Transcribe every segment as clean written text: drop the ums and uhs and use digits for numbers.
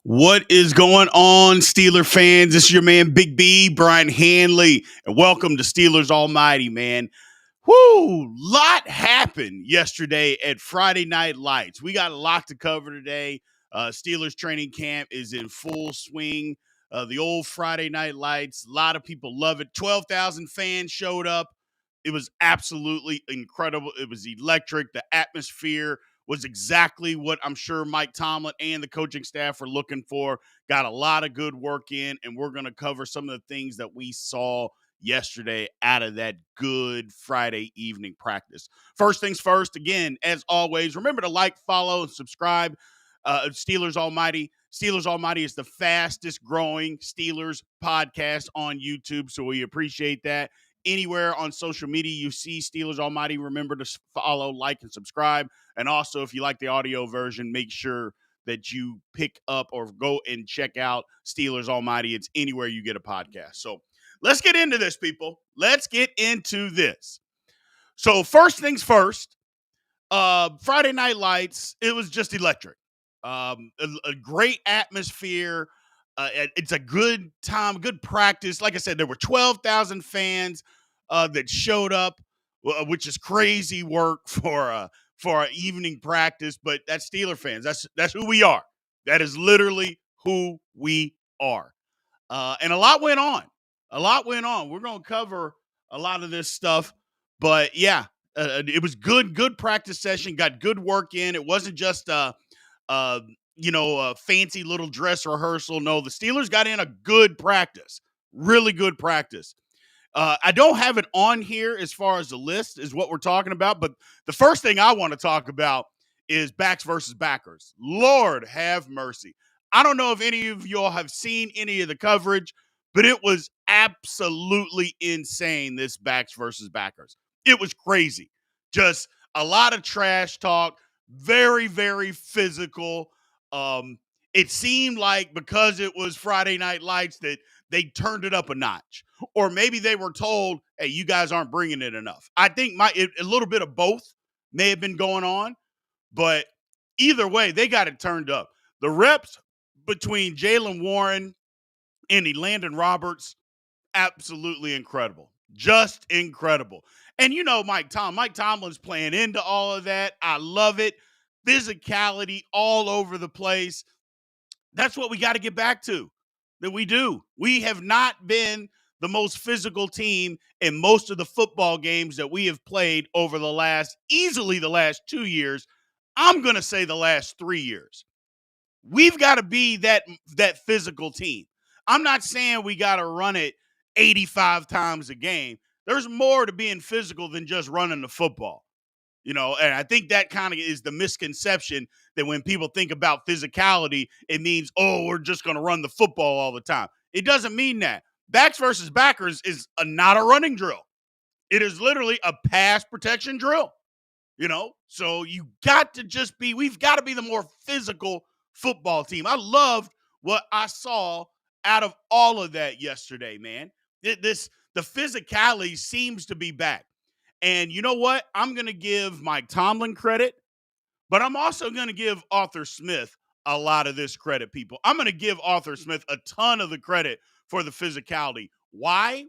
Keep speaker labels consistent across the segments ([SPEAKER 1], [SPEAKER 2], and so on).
[SPEAKER 1] What is going on, Steeler fans? This is your man, Big B, Brian Hanley, and welcome to Steelers Almighty, man. Whoo, lot happened yesterday at Friday Night Lights. We got a lot to cover today. Steelers training camp is in full swing. The old Friday Night Lights, a lot of people love it. 12,000 fans showed up. It was absolutely incredible. It was electric. The atmosphere was exactly what I'm sure Mike Tomlin and the coaching staff were looking for. Got a lot of good work in, and we're going to cover some of the things that we saw yesterday out of that good Friday evening practice. First things first, again, as always, remember to like, follow, and subscribe. Steelers Almighty. Steelers Almighty is the fastest growing Steelers podcast on YouTube, so we appreciate that. Anywhere on social media you see Steelers Almighty, remember to follow, like, and subscribe. And also, if you like the audio version, make sure that you pick up or go and check out Steelers Almighty. It's anywhere you get a podcast. So let's get into this, people. Let's get into this. So first things first, Friday Night Lights, it was just electric. A great atmosphere. It's a good time, good practice. Like I said, there were 12,000 fans that showed up, which is crazy work for an evening practice. But that's Steeler fans. That's who we are. That is literally who we are. And a lot went on. A lot went on. We're going to cover a lot of this stuff. But yeah, it was good practice session. Got good work in. It wasn't just a fancy little dress rehearsal. No, the Steelers got in a good practice, really good practice. I don't have it on here as far as the list is what we're talking about, but the first thing I want to talk about is backs versus backers. Lord have mercy. I don't know if any of y'all have seen any of the coverage, but it was absolutely insane, this backs versus backers. It was crazy. Just a lot of trash talk, very, very physical. It seemed like because it was Friday Night Lights that they turned it up a notch, or maybe they were told, "Hey, you guys aren't bringing it enough." I think a little bit of both may have been going on, but either way, they got it turned up. The reps between Jalen Warren and Landon Roberts, absolutely incredible, just incredible. And Mike Tomlin's playing into all of that. I love it. Physicality all over the place. That's what we got to get back to. That we do. We have not been the most physical team in most of the football games that we have played over easily the last 2 years. I'm going to say the last 3 years. We've got to be that physical team. I'm not saying we got to run it 85 times a game. There's more to being physical than just running the football. And I think that kind of is the misconception that when people think about physicality, it means, oh, we're just going to run the football all the time. It doesn't mean that. Backs versus backers is not a running drill. It is literally a pass protection drill, So we've got to be the more physical football team. I loved what I saw out of all of that yesterday, man. The physicality seems to be back. And you know what? I'm going to give Mike Tomlin credit, but I'm also going to give Arthur Smith a lot of this credit, people. I'm going to give Arthur Smith a ton of the credit for the physicality. Why?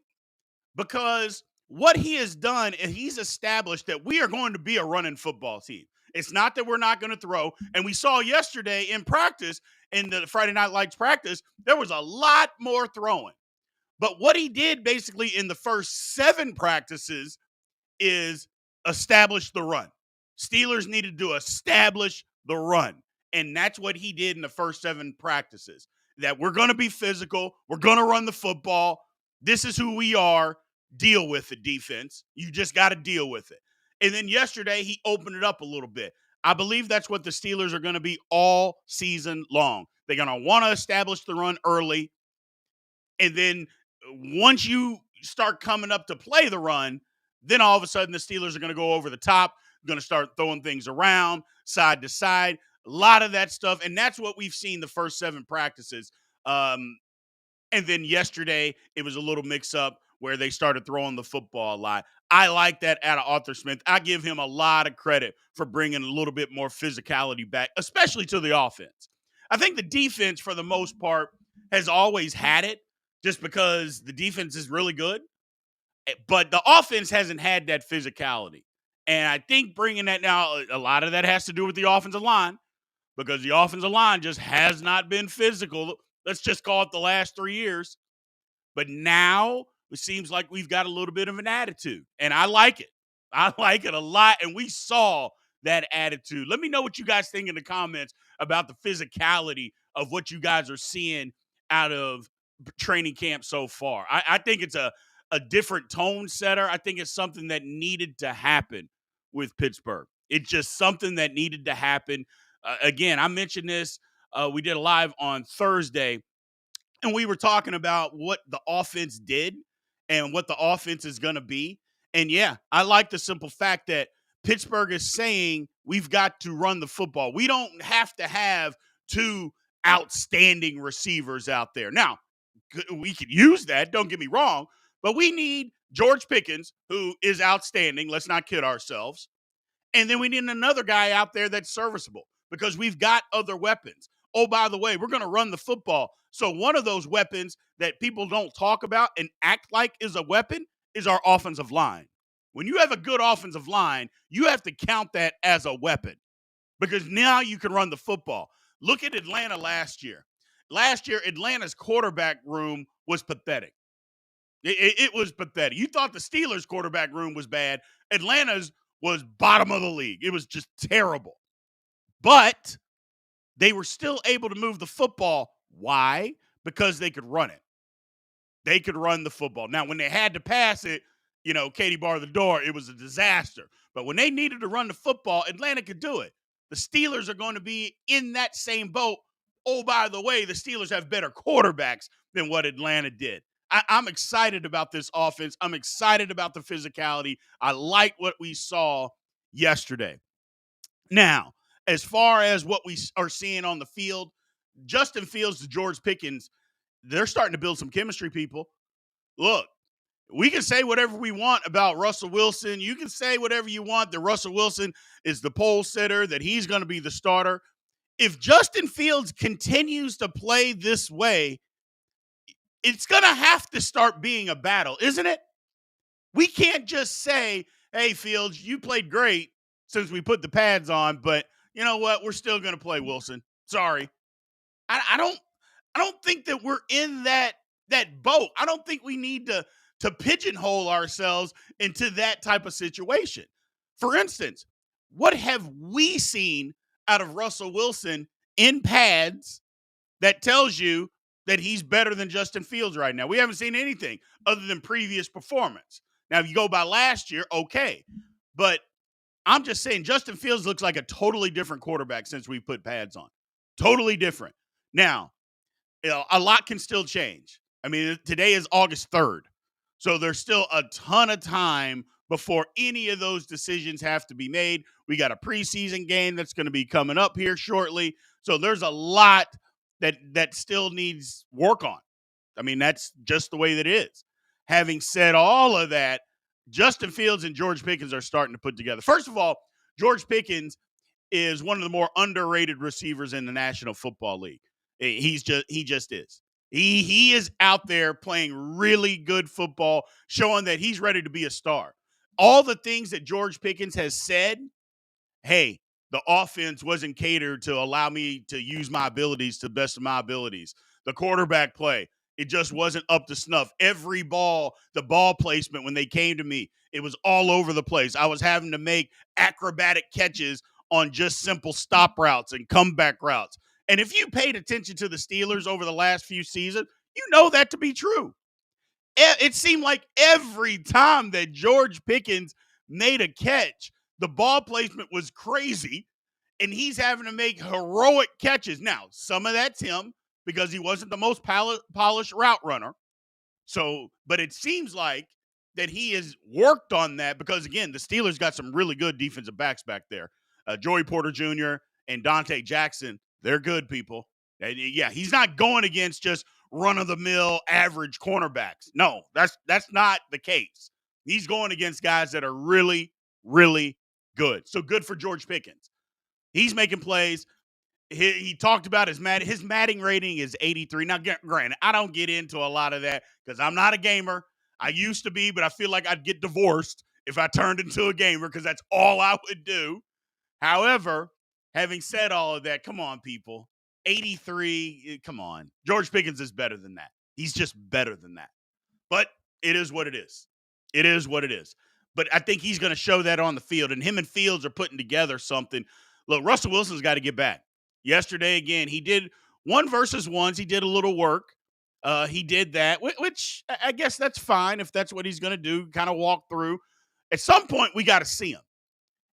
[SPEAKER 1] Because what he has done is he's established that we are going to be a running football team. It's not that we're not going to throw. And we saw yesterday in practice, in the Friday Night Lights practice, there was a lot more throwing. But what he did basically in the first 7 practices is establish the run. Steelers needed to establish the run. And that's what he did in the first 7 practices. That we're going to be physical. We're going to run the football. This is who we are. Deal with the defense. You just got to deal with it. And then yesterday, he opened it up a little bit. I believe that's what the Steelers are going to be all season long. They're going to want to establish the run early. And then once you start coming up to play the run, then all of a sudden the Steelers are going to go over the top, going to start throwing things around, side to side, a lot of that stuff. And that's what we've seen the first 7 practices. And then yesterday, it was a little mix-up where they started throwing the football a lot. I like that out of Arthur Smith. I give him a lot of credit for bringing a little bit more physicality back, especially to the offense. I think the defense, for the most part, has always had it just because the defense is really good. But the offense hasn't had that physicality. And I think bringing that now, a lot of that has to do with the offensive line because the offensive line just has not been physical. Let's just call it the last 3 years. But now it seems like we've got a little bit of an attitude, and I like it. I like it a lot, and we saw that attitude. Let me know what you guys think in the comments about the physicality of what you guys are seeing out of training camp so far. I think it's a different tone setter. I think it's something that needed to happen with Pittsburgh. It's just something that needed to happen. Again, I mentioned this. We did a live on Thursday and we were talking about what the offense did and what the offense is going to be. And yeah, I like the simple fact that Pittsburgh is saying we've got to run the football. We don't have to have two outstanding receivers out there. Now, we could use that, don't get me wrong, but we need George Pickens, who is outstanding. Let's not kid ourselves. And then we need another guy out there that's serviceable because we've got other weapons. Oh, by the way, we're going to run the football. So one of those weapons that people don't talk about and act like is a weapon is our offensive line. When you have a good offensive line, you have to count that as a weapon because now you can run the football. Look at Atlanta last year. Last year, Atlanta's quarterback room was pathetic. It was pathetic. You thought the Steelers' quarterback room was bad. Atlanta's was bottom of the league. It was just terrible. But they were still able to move the football. Why? Because they could run it. They could run the football. Now, when they had to pass it, Katie bar the door, it was a disaster. But when they needed to run the football, Atlanta could do it. The Steelers are going to be in that same boat. Oh, by the way, the Steelers have better quarterbacks than what Atlanta did. I'm excited about this offense. I'm excited about the physicality. I like what we saw yesterday. Now, as far as what we are seeing on the field, Justin Fields to George Pickens, they're starting to build some chemistry, people. Look, we can say whatever we want about Russell Wilson. You can say whatever you want that Russell Wilson is the pole sitter, that he's going to be the starter. If Justin Fields continues to play this way, it's going to have to start being a battle, isn't it? We can't just say, hey, Fields, you played great since we put the pads on, but you know what? We're still going to play Wilson. Sorry. I don't think that we're in that boat. I don't think we need to pigeonhole ourselves into that type of situation. For instance, what have we seen out of Russell Wilson in pads that tells you that he's better than Justin Fields right now? We haven't seen anything other than previous performance. Now, if you go by last year, okay. But I'm just saying Justin Fields looks like a totally different quarterback since we put pads on. Totally different. Now, a lot can still change. I mean, today is August 3rd. So there's still a ton of time before any of those decisions have to be made. We got a preseason game that's going to be coming up here shortly. So there's a lot that still needs work on. I mean, that's just the way that it is. Having said all of that, Justin Fields and George Pickens are starting to put together. First of all, George Pickens is one of the more underrated receivers in the National Football League. He just is. He is out there playing really good football, showing that he's ready to be a star. All the things that George Pickens has said, hey, the offense wasn't catered to allow me to use my abilities to the best of my abilities. The quarterback play, it just wasn't up to snuff. Every ball, the ball placement when they came to me, it was all over the place. I was having to make acrobatic catches on just simple stop routes and comeback routes. And if you paid attention to the Steelers over the last few seasons, you know that to be true. It seemed like every time that George Pickens made a catch, the ball placement was crazy, and he's having to make heroic catches. Now, some of that's him because he wasn't the most polished route runner. So, but it seems like that he has worked on that because, again, the Steelers got some really good defensive backs back there. Joey Porter Jr. and Dante Jackson, they're good people. And yeah, he's not going against just run-of-the-mill average cornerbacks. No, that's not the case. He's going against guys that are really, really good. So good for George Pickens. He's making plays. he talked about his matting rating is 83. Now, granted, I don't get into a lot of that because I'm not a gamer. I used to be, but I feel like I'd get divorced if I turned into a gamer because that's all I would do. However, having said all of that, come on, people. 83, come on. George Pickens is better than that. He's just better than that. But it is what it is. It is what it is. But I think he's going to show that on the field. And him and Fields are putting together something. Look, Russell Wilson's got to get back. Yesterday, again, he did one versus ones. He did a little work. He did that, which I guess that's fine if that's what he's going to do, kind of walk through. At some point, we got to see him.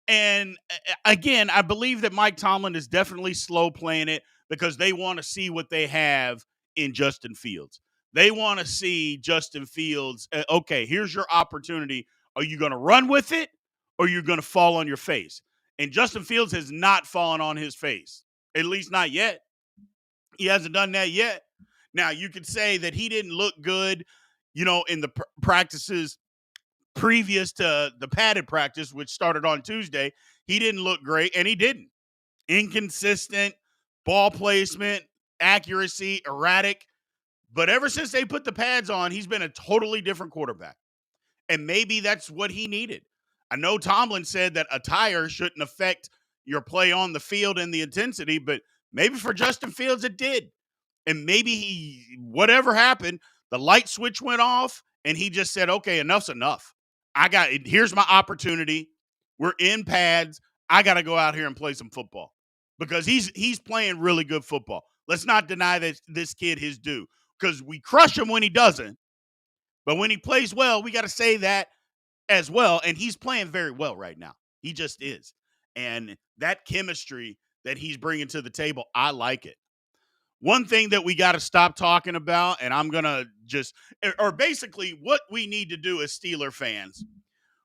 [SPEAKER 1] And again, I believe that Mike Tomlin is definitely slow playing it because they want to see what they have in Justin Fields. They want to see Justin Fields. Okay, here's your opportunity. Are you going to run with it or are you going to fall on your face? And Justin Fields has not fallen on his face, at least not yet. He hasn't done that yet. Now, you could say that he didn't look good, in the practices previous to the padded practice, which started on Tuesday. He didn't look great, and he didn't. Inconsistent ball placement, accuracy, erratic. But ever since they put the pads on, he's been a totally different quarterback. And maybe that's what he needed. I know Tomlin said that attire shouldn't affect your play on the field and the intensity, but maybe for Justin Fields it did. And maybe whatever happened, the light switch went off and he just said, okay, enough's enough. Here's my opportunity. We're in pads. I got to go out here and play some football because he's playing really good football. Let's not deny this kid his due because we crush him when he doesn't. But when he plays well, we got to say that as well. And he's playing very well right now. He just is. And that chemistry that he's bringing to the table, I like it. One thing that we got to stop talking about, and I'm going to or basically what we need to do as Steeler fans,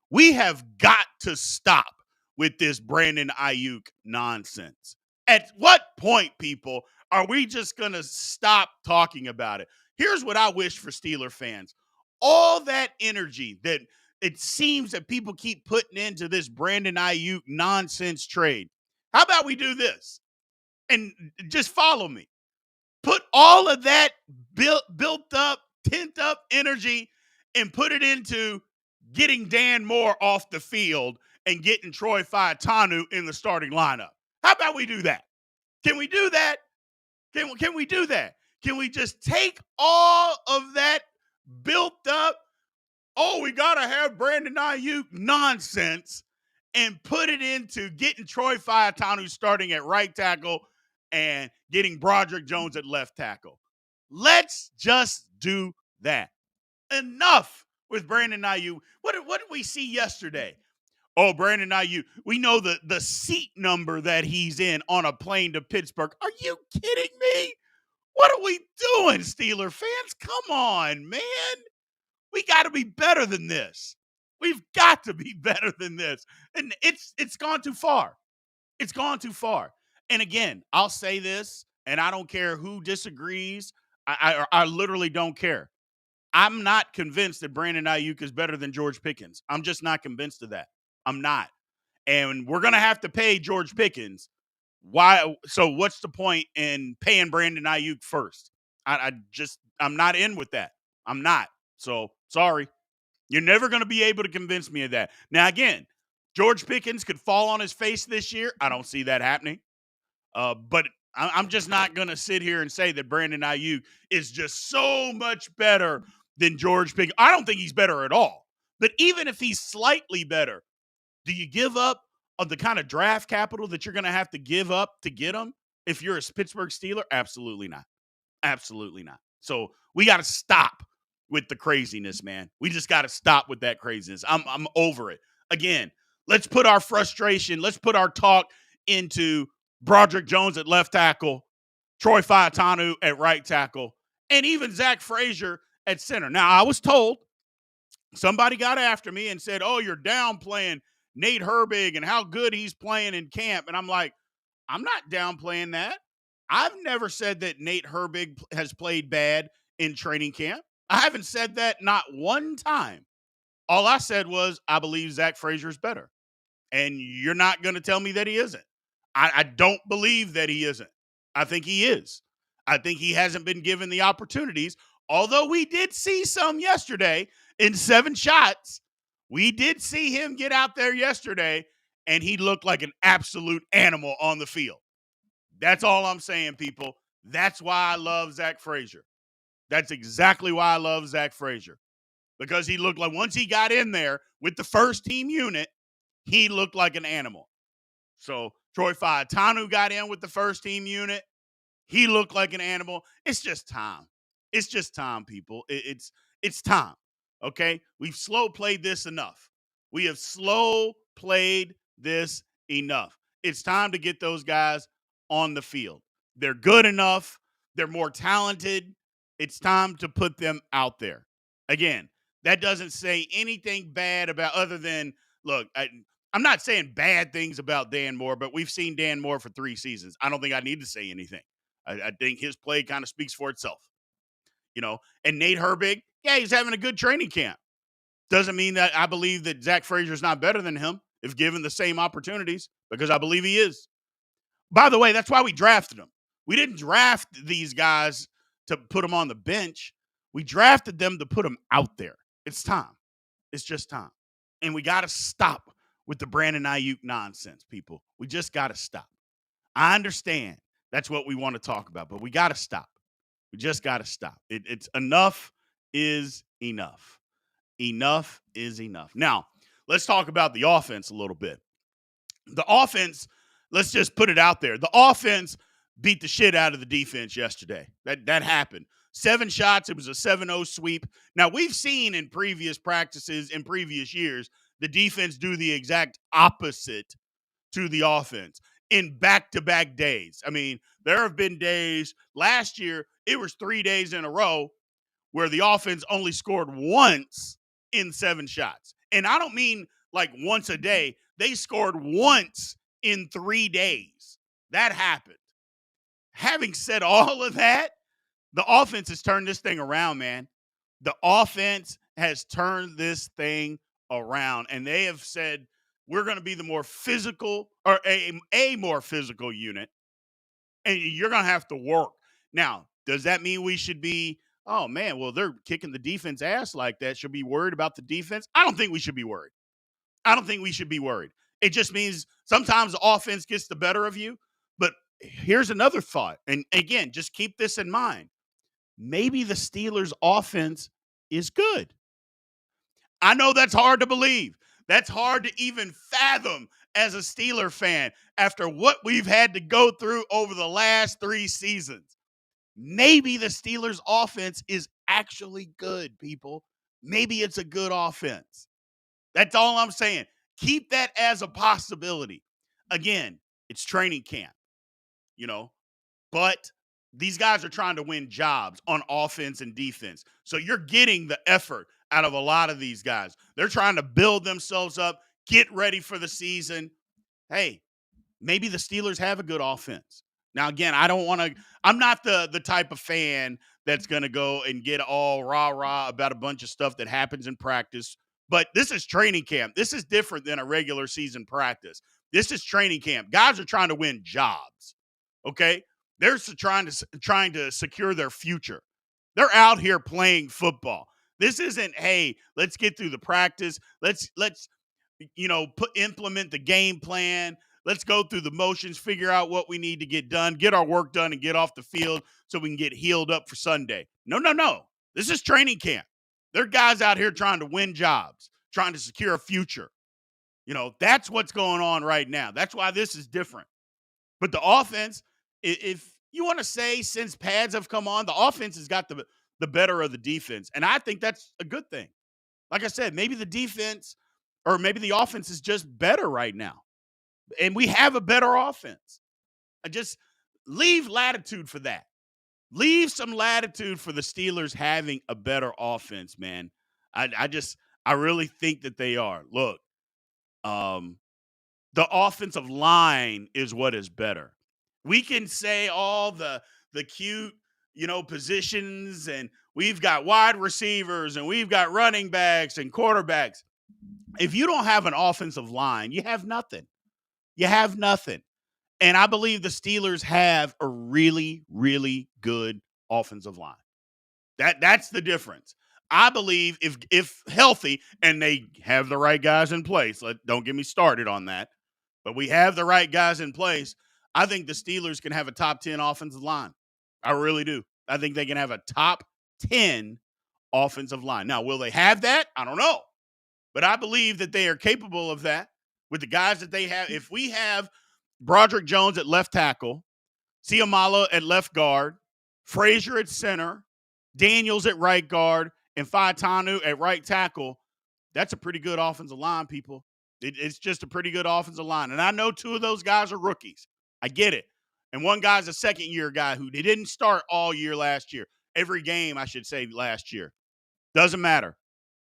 [SPEAKER 1] we have got to stop with this Brandon Ayuk nonsense. At what point, people, are we just going to stop talking about it? Here's what I wish for Steeler fans. All that energy that it seems that people keep putting into this Brandon Ayuk nonsense trade. How about we do this? And just follow me. Put all of that built up, pent up energy and put it into getting Dan Moore off the field and getting Troy Fautanu in the starting lineup. How about we do that? Can we do that? Can we do that? Can we just take all of that built up, we got to have Brandon Ayuk nonsense and put it into getting Troy Fautanu starting at right tackle and getting Broderick Jones at left tackle? Let's just do that. Enough with Brandon Ayuk. What did we see yesterday? Oh, Brandon Ayuk. We know the seat number that he's in on a plane to Pittsburgh. Are you kidding me? What are we doing, Steeler fans? Come on, man. We got to be better than this. We've got to be better than this. And it's gone too far. It's gone too far. And again, I'll say this, and I don't care who disagrees. I literally don't care. I'm not convinced that Brandon Ayuk is better than George Pickens. I'm just not convinced of that. I'm not. And we're going to have to pay George Pickens. Why? So what's the point in paying Brandon Ayuk first? I'm not in with that. I'm not. So sorry. You're never going to be able to convince me of that. Now, again, George Pickens could fall on his face this year. I don't see that happening. But I'm just not going to sit here and say that Brandon Ayuk is just so much better than George Pickens. I don't think he's better at all. But even if he's slightly better, do you give up on the kind of draft capital that you're going to have to give up to get him if you're a Pittsburgh Steeler? Absolutely not. Absolutely not. So we got to stop with the craziness, man. We just got to stop with that craziness. I'm over it. Again, let's put our frustration, let's put our talk into Broderick Jones at left tackle, Troy Fautanu at right tackle, and even Zach Frazier at center. Now, I was told, somebody got after me and said, oh, you're downplaying Nate Herbig and how good he's playing in camp. And I'm like, I'm not downplaying that. I've never said that Nate Herbig has played bad in training camp. I haven't said that not one time. All I said was, I believe Zach Frazier is better. And you're not going to tell me that he isn't. I don't believe that he isn't. I think he is. I think he hasn't been given the opportunities, although we did see some yesterday in 7 shots. We did see him get out there yesterday, and he looked like an absolute animal on the field. That's all I'm saying, people. That's why I love Zach Frazier. That's exactly why I love Zach Frazier. Because he looked like once he got in there with the first team unit, he looked like an animal. So Troy Faetanu got in with the first team unit. He looked like an animal. It's just time. It's just time, people. It's time. Okay? We've slow played this enough. We have slow played this enough. It's time to get those guys on the field. They're good enough. They're more talented. It's time to put them out there. Again, that doesn't say anything bad about other than look, I'm not saying bad things about Dan Moore, but we've seen Dan Moore for 3 seasons. I don't think I need to say anything. I think his play kind of speaks for itself, And Nate Herbig, yeah, he's having a good training camp. Doesn't mean that I believe that Zach Frazier's not better than him if given the same opportunities, because I believe he is. By the way, that's why we drafted him. We didn't draft these guys to put them on the bench. We drafted them to put them out there. It's time. It's just time. And we got to stop with the Brandon Ayuk nonsense, people. We just got to stop. I understand that's what we want to talk about, but we got to stop. We just got to stop. It's enough is enough. Enough is enough. Now, let's talk about the offense a little bit. The offense, let's just put it out there. The offense beat the shit out of the defense yesterday. That happened. 7 shots. It was a 7-0 sweep. Now, we've seen in previous practices, in previous years, the defense do the exact opposite to the offense in back-to-back days. I mean, there have been days last year, it was 3 days in a row where the offense only scored once in 7 shots. And I don't mean like once a day. They scored once in 3 days. That happened. Having said all of that, the offense has turned this thing around, man. The offense has turned this thing around, and they have said, we're going to be the more physical or a more physical unit, and you're going to have to work. Now, does that mean we should be, oh, man, well, they're kicking the defense ass like that. Should be worried about the defense? I don't think we should be worried. It just means sometimes the offense gets the better of you. But here's another thought. And again, just keep this in mind. Maybe the Steelers' offense is good. I know that's hard to believe. That's hard to even fathom as a Steeler fan after what we've had to go through over the last 3 seasons. Maybe the Steelers' offense is actually good, people. Maybe it's a good offense. That's all I'm saying. Keep that as a possibility. Again, it's training camp, but these guys are trying to win jobs on offense and defense. So you're getting the effort out of a lot of these guys. They're trying to build themselves up, get ready for the season. Hey, maybe the Steelers have a good offense. Now, again, I'm not the type of fan that's going to go and get all rah-rah about a bunch of stuff that happens in practice. But this is training camp. This is different than a regular season practice. This is training camp. Guys are trying to win jobs, okay? They're trying to secure their future. They're out here playing football. This isn't, hey, let's get through the practice. Let's implement the game plan. Let's go through the motions, figure out what we need to get done, get our work done, and get off the field so we can get healed up for Sunday. No. This is training camp. There are guys out here trying to win jobs, trying to secure a future. That's what's going on right now. That's why this is different. But the offense, if you want to say since pads have come on, the offense has got the better of the defense. And I think that's a good thing. Like I said, maybe the defense or maybe the offense is just better right now. And we have a better offense. I just leave latitude for that. Leave some latitude for the Steelers having a better offense, man. I really think that they are. Look, the offensive line is what is better. We can say all the cute, positions, and we've got wide receivers and we've got running backs and quarterbacks. If you don't have an offensive line, you have nothing. You have nothing. And I believe the Steelers have a really, really good offensive line. That's the difference. I believe if healthy and they have the right guys in place, don't get me started on that, but we have the right guys in place, I think the Steelers can have a top 10 offensive line. I really do. I think they can have a top 10 offensive line. Now, will they have that? I don't know. But I believe that they are capable of that with the guys that they have. If we have Broderick Jones at left tackle, Ciamala at left guard, Frazier at center, Daniels at right guard, and Faitanu at right tackle, that's a pretty good offensive line, people. It's just a pretty good offensive line. And I know two of those guys are rookies. I get it. And one guy's a second-year guy who they didn't start all year last year. Every game, I should say, last year. Doesn't matter.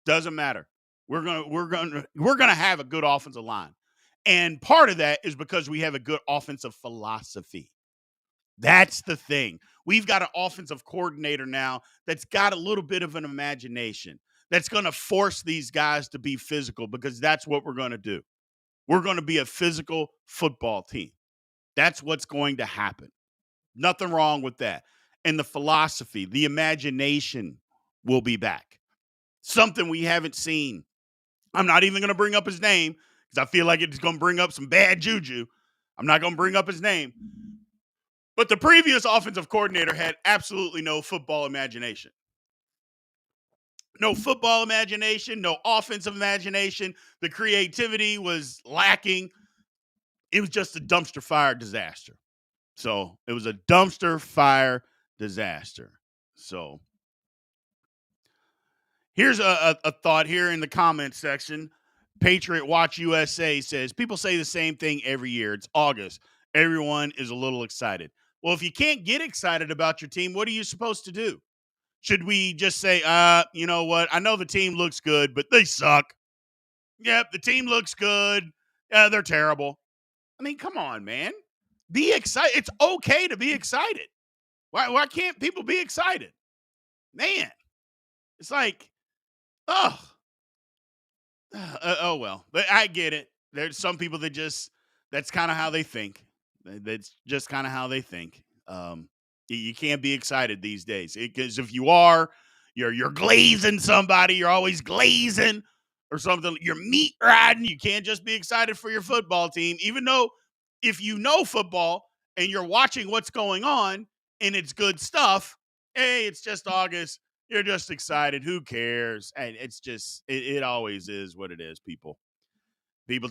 [SPEAKER 1] Doesn't matter. We're gonna have a good offensive line. And part of that is because we have a good offensive philosophy. That's the thing. We've got an offensive coordinator now that's got a little bit of an imagination that's going to force these guys to be physical because that's what we're going to do. We're going to be a physical football team. That's what's going to happen. Nothing wrong with that. And the philosophy, the imagination will be back. Something we haven't seen. I'm not even going to bring up his name because I feel like it's going to bring up some bad juju. I'm not going to bring up his name. But the previous offensive coordinator had absolutely no football imagination. No football imagination, no offensive imagination. The creativity was lacking. It was just a dumpster fire disaster. So it was a dumpster fire disaster. So here's a thought here in the comment section. Patriot Watch USA says, people say the same thing every year. It's August. Everyone is a little excited. Well, if you can't get excited about your team, what are you supposed to do? Should we just say, you know what? I know the team looks good, but they suck. Yep, the team looks good. They're terrible. I mean, come on, man. Be excited. It's okay to be excited. Why can't people be excited? Man, it's like, oh, oh well. But I get it. There's some people that that's kind of how they think. That's just kind of how they think. You can't be excited these days because if you are, you're glazing somebody. You're always glazing or something. You're meat riding. You can't just be excited for your football team, even though if you know football and you're watching what's going on and it's good stuff. Hey, it's just August. You're just excited. Who cares? And it's just it always is what it is. People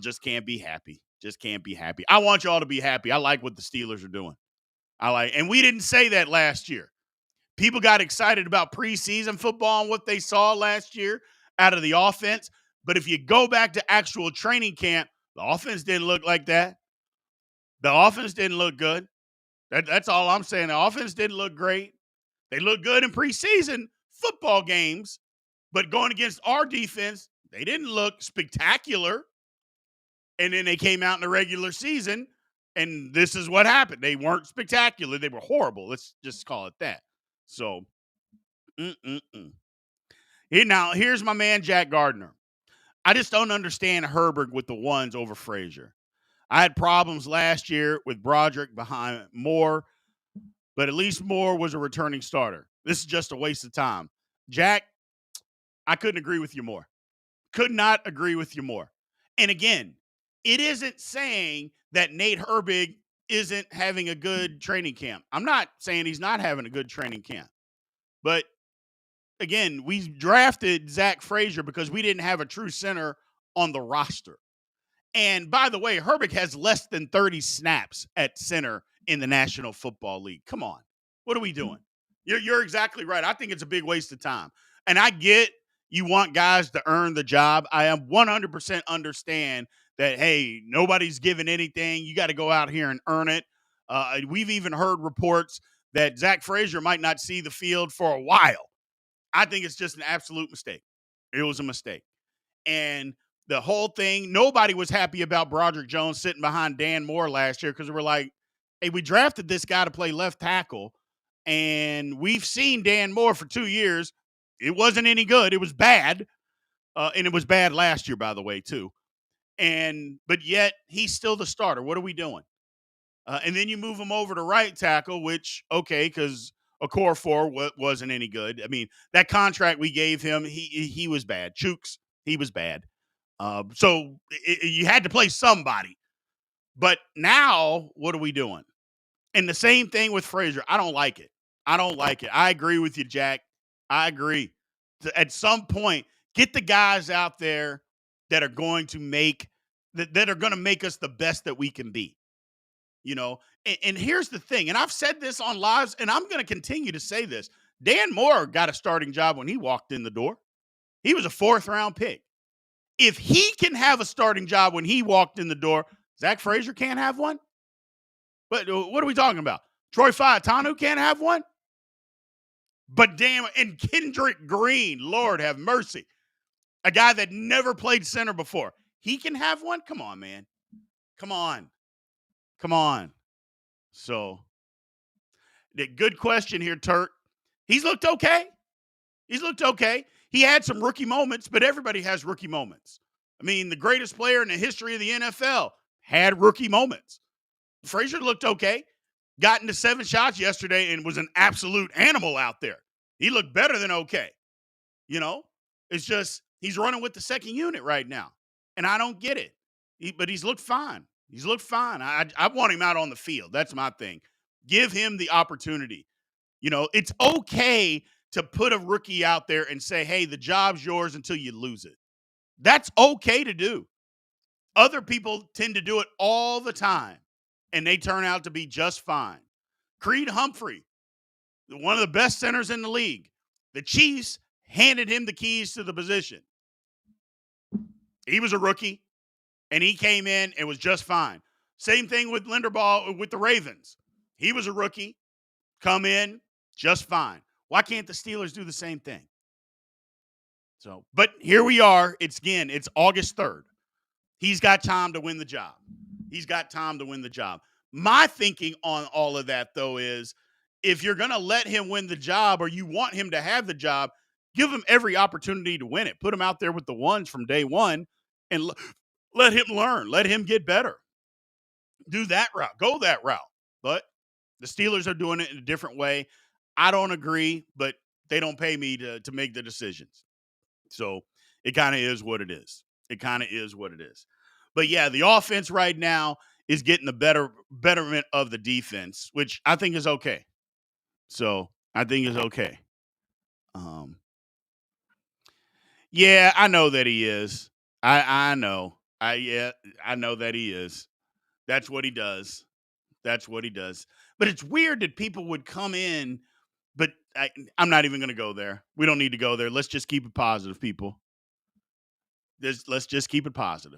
[SPEAKER 1] just can't be happy. Just can't be happy. I want y'all to be happy. I like what the Steelers are doing. And we didn't say that last year. People got excited about preseason football and what they saw last year out of the offense. But if you go back to actual training camp, the offense didn't look like that. The offense didn't look good. That's all I'm saying. The offense didn't look great. They looked good in preseason football games, but going against our defense, they didn't look spectacular. And then they came out in the regular season, and this is what happened. They weren't spectacular. They were horrible. Let's just call it that. So, here's my man, Jack Gardner. I just don't understand Herbert with the ones over Frazier. I had problems last year with Broderick behind Moore, but at least Moore was a returning starter. This is just a waste of time. Jack, I couldn't agree with you more. Could not agree with you more. And again, it isn't saying that Nate Herbig isn't having a good training camp. I'm not saying he's not having a good training camp. But again, we drafted Zach Frazier because we didn't have a true center on the roster. And by the way, Herbig has less than 30 snaps at center in the National Football League. Come on. What are we doing? You're exactly right. I think it's a big waste of time. And I get you want guys to earn the job. I am 100% understand that, hey, nobody's giving anything. You got to go out here and earn it. We've even heard reports that Zach Frazier might not see the field for a while. I think it's just an absolute mistake. It was a mistake. And the whole thing, nobody was happy about Broderick Jones sitting behind Dan Moore last year because we're like, hey, we drafted this guy to play left tackle, and we've seen Dan Moore for 2 years. It wasn't any good. It was bad. And it was bad last year, by the way, too. But yet he's still the starter. What are we doing? And then you move him over to right tackle, which, okay, because a core four wasn't any good. I mean, that contract we gave him, he was bad. Chooks, he was bad. So you had to play somebody. But now, what are we doing? And the same thing with Frazier. I don't like it. I don't like it. I agree with you, Jack. I agree. At some point, get the guys out there that are going to make that are going to make us the best that we can be. And here's the thing, and I've said this on lives, and I'm going to continue to say this. Dan Moore got a starting job when he walked in the door. He was a 4th-round pick. If he can have a starting job when he walked in the door, Zach Frazier can't have one. But what are we talking about? Troy Faetanu can't have one? But damn, and Kendrick Green, Lord have mercy, a guy that never played center before, he can have one? Come on, man. Come on. Come on. So, good question here, Turk. He's looked okay. He's looked okay. He had some rookie moments, but everybody has rookie moments. I mean, the greatest player in the history of the NFL had rookie moments. Frazier looked okay. Got into 7 shots yesterday and was an absolute animal out there. He looked better than okay. It's just he's running with the second unit right now. And I don't get it. But he's looked fine. He's looked fine. I want him out on the field. That's my thing. Give him the opportunity. It's okay to put a rookie out there and say, hey, the job's yours until you lose it. That's okay to do. Other people tend to do it all the time, and they turn out to be just fine. Creed Humphrey, one of the best centers in the league. The Chiefs handed him the keys to the position. He was a rookie, and he came in and was just fine. Same thing with Linderbaugh with the Ravens. He was a rookie, come in, just fine. Why can't the Steelers do the same thing? But here we are. It's August 3rd. He's got time to win the job. My thinking on all of that, though, is if you're going to let him win the job or you want him to have the job, give him every opportunity to win it. Put him out there with the ones from day one and let him learn. Let him get better. Do that route. Go that route. But the Steelers are doing it in a different way. I don't agree, but they don't pay me to make the decisions. So it kind of is what it is. But yeah, the offense right now is getting the betterment of the defense, which I think is okay. So I think is okay. Yeah, I know that he is. I know. I know that he is. That's what he does. But it's weird that people would come in, but I'm not even going to go there. We don't need to go there. Let's just keep it positive, people. Let's just keep it positive.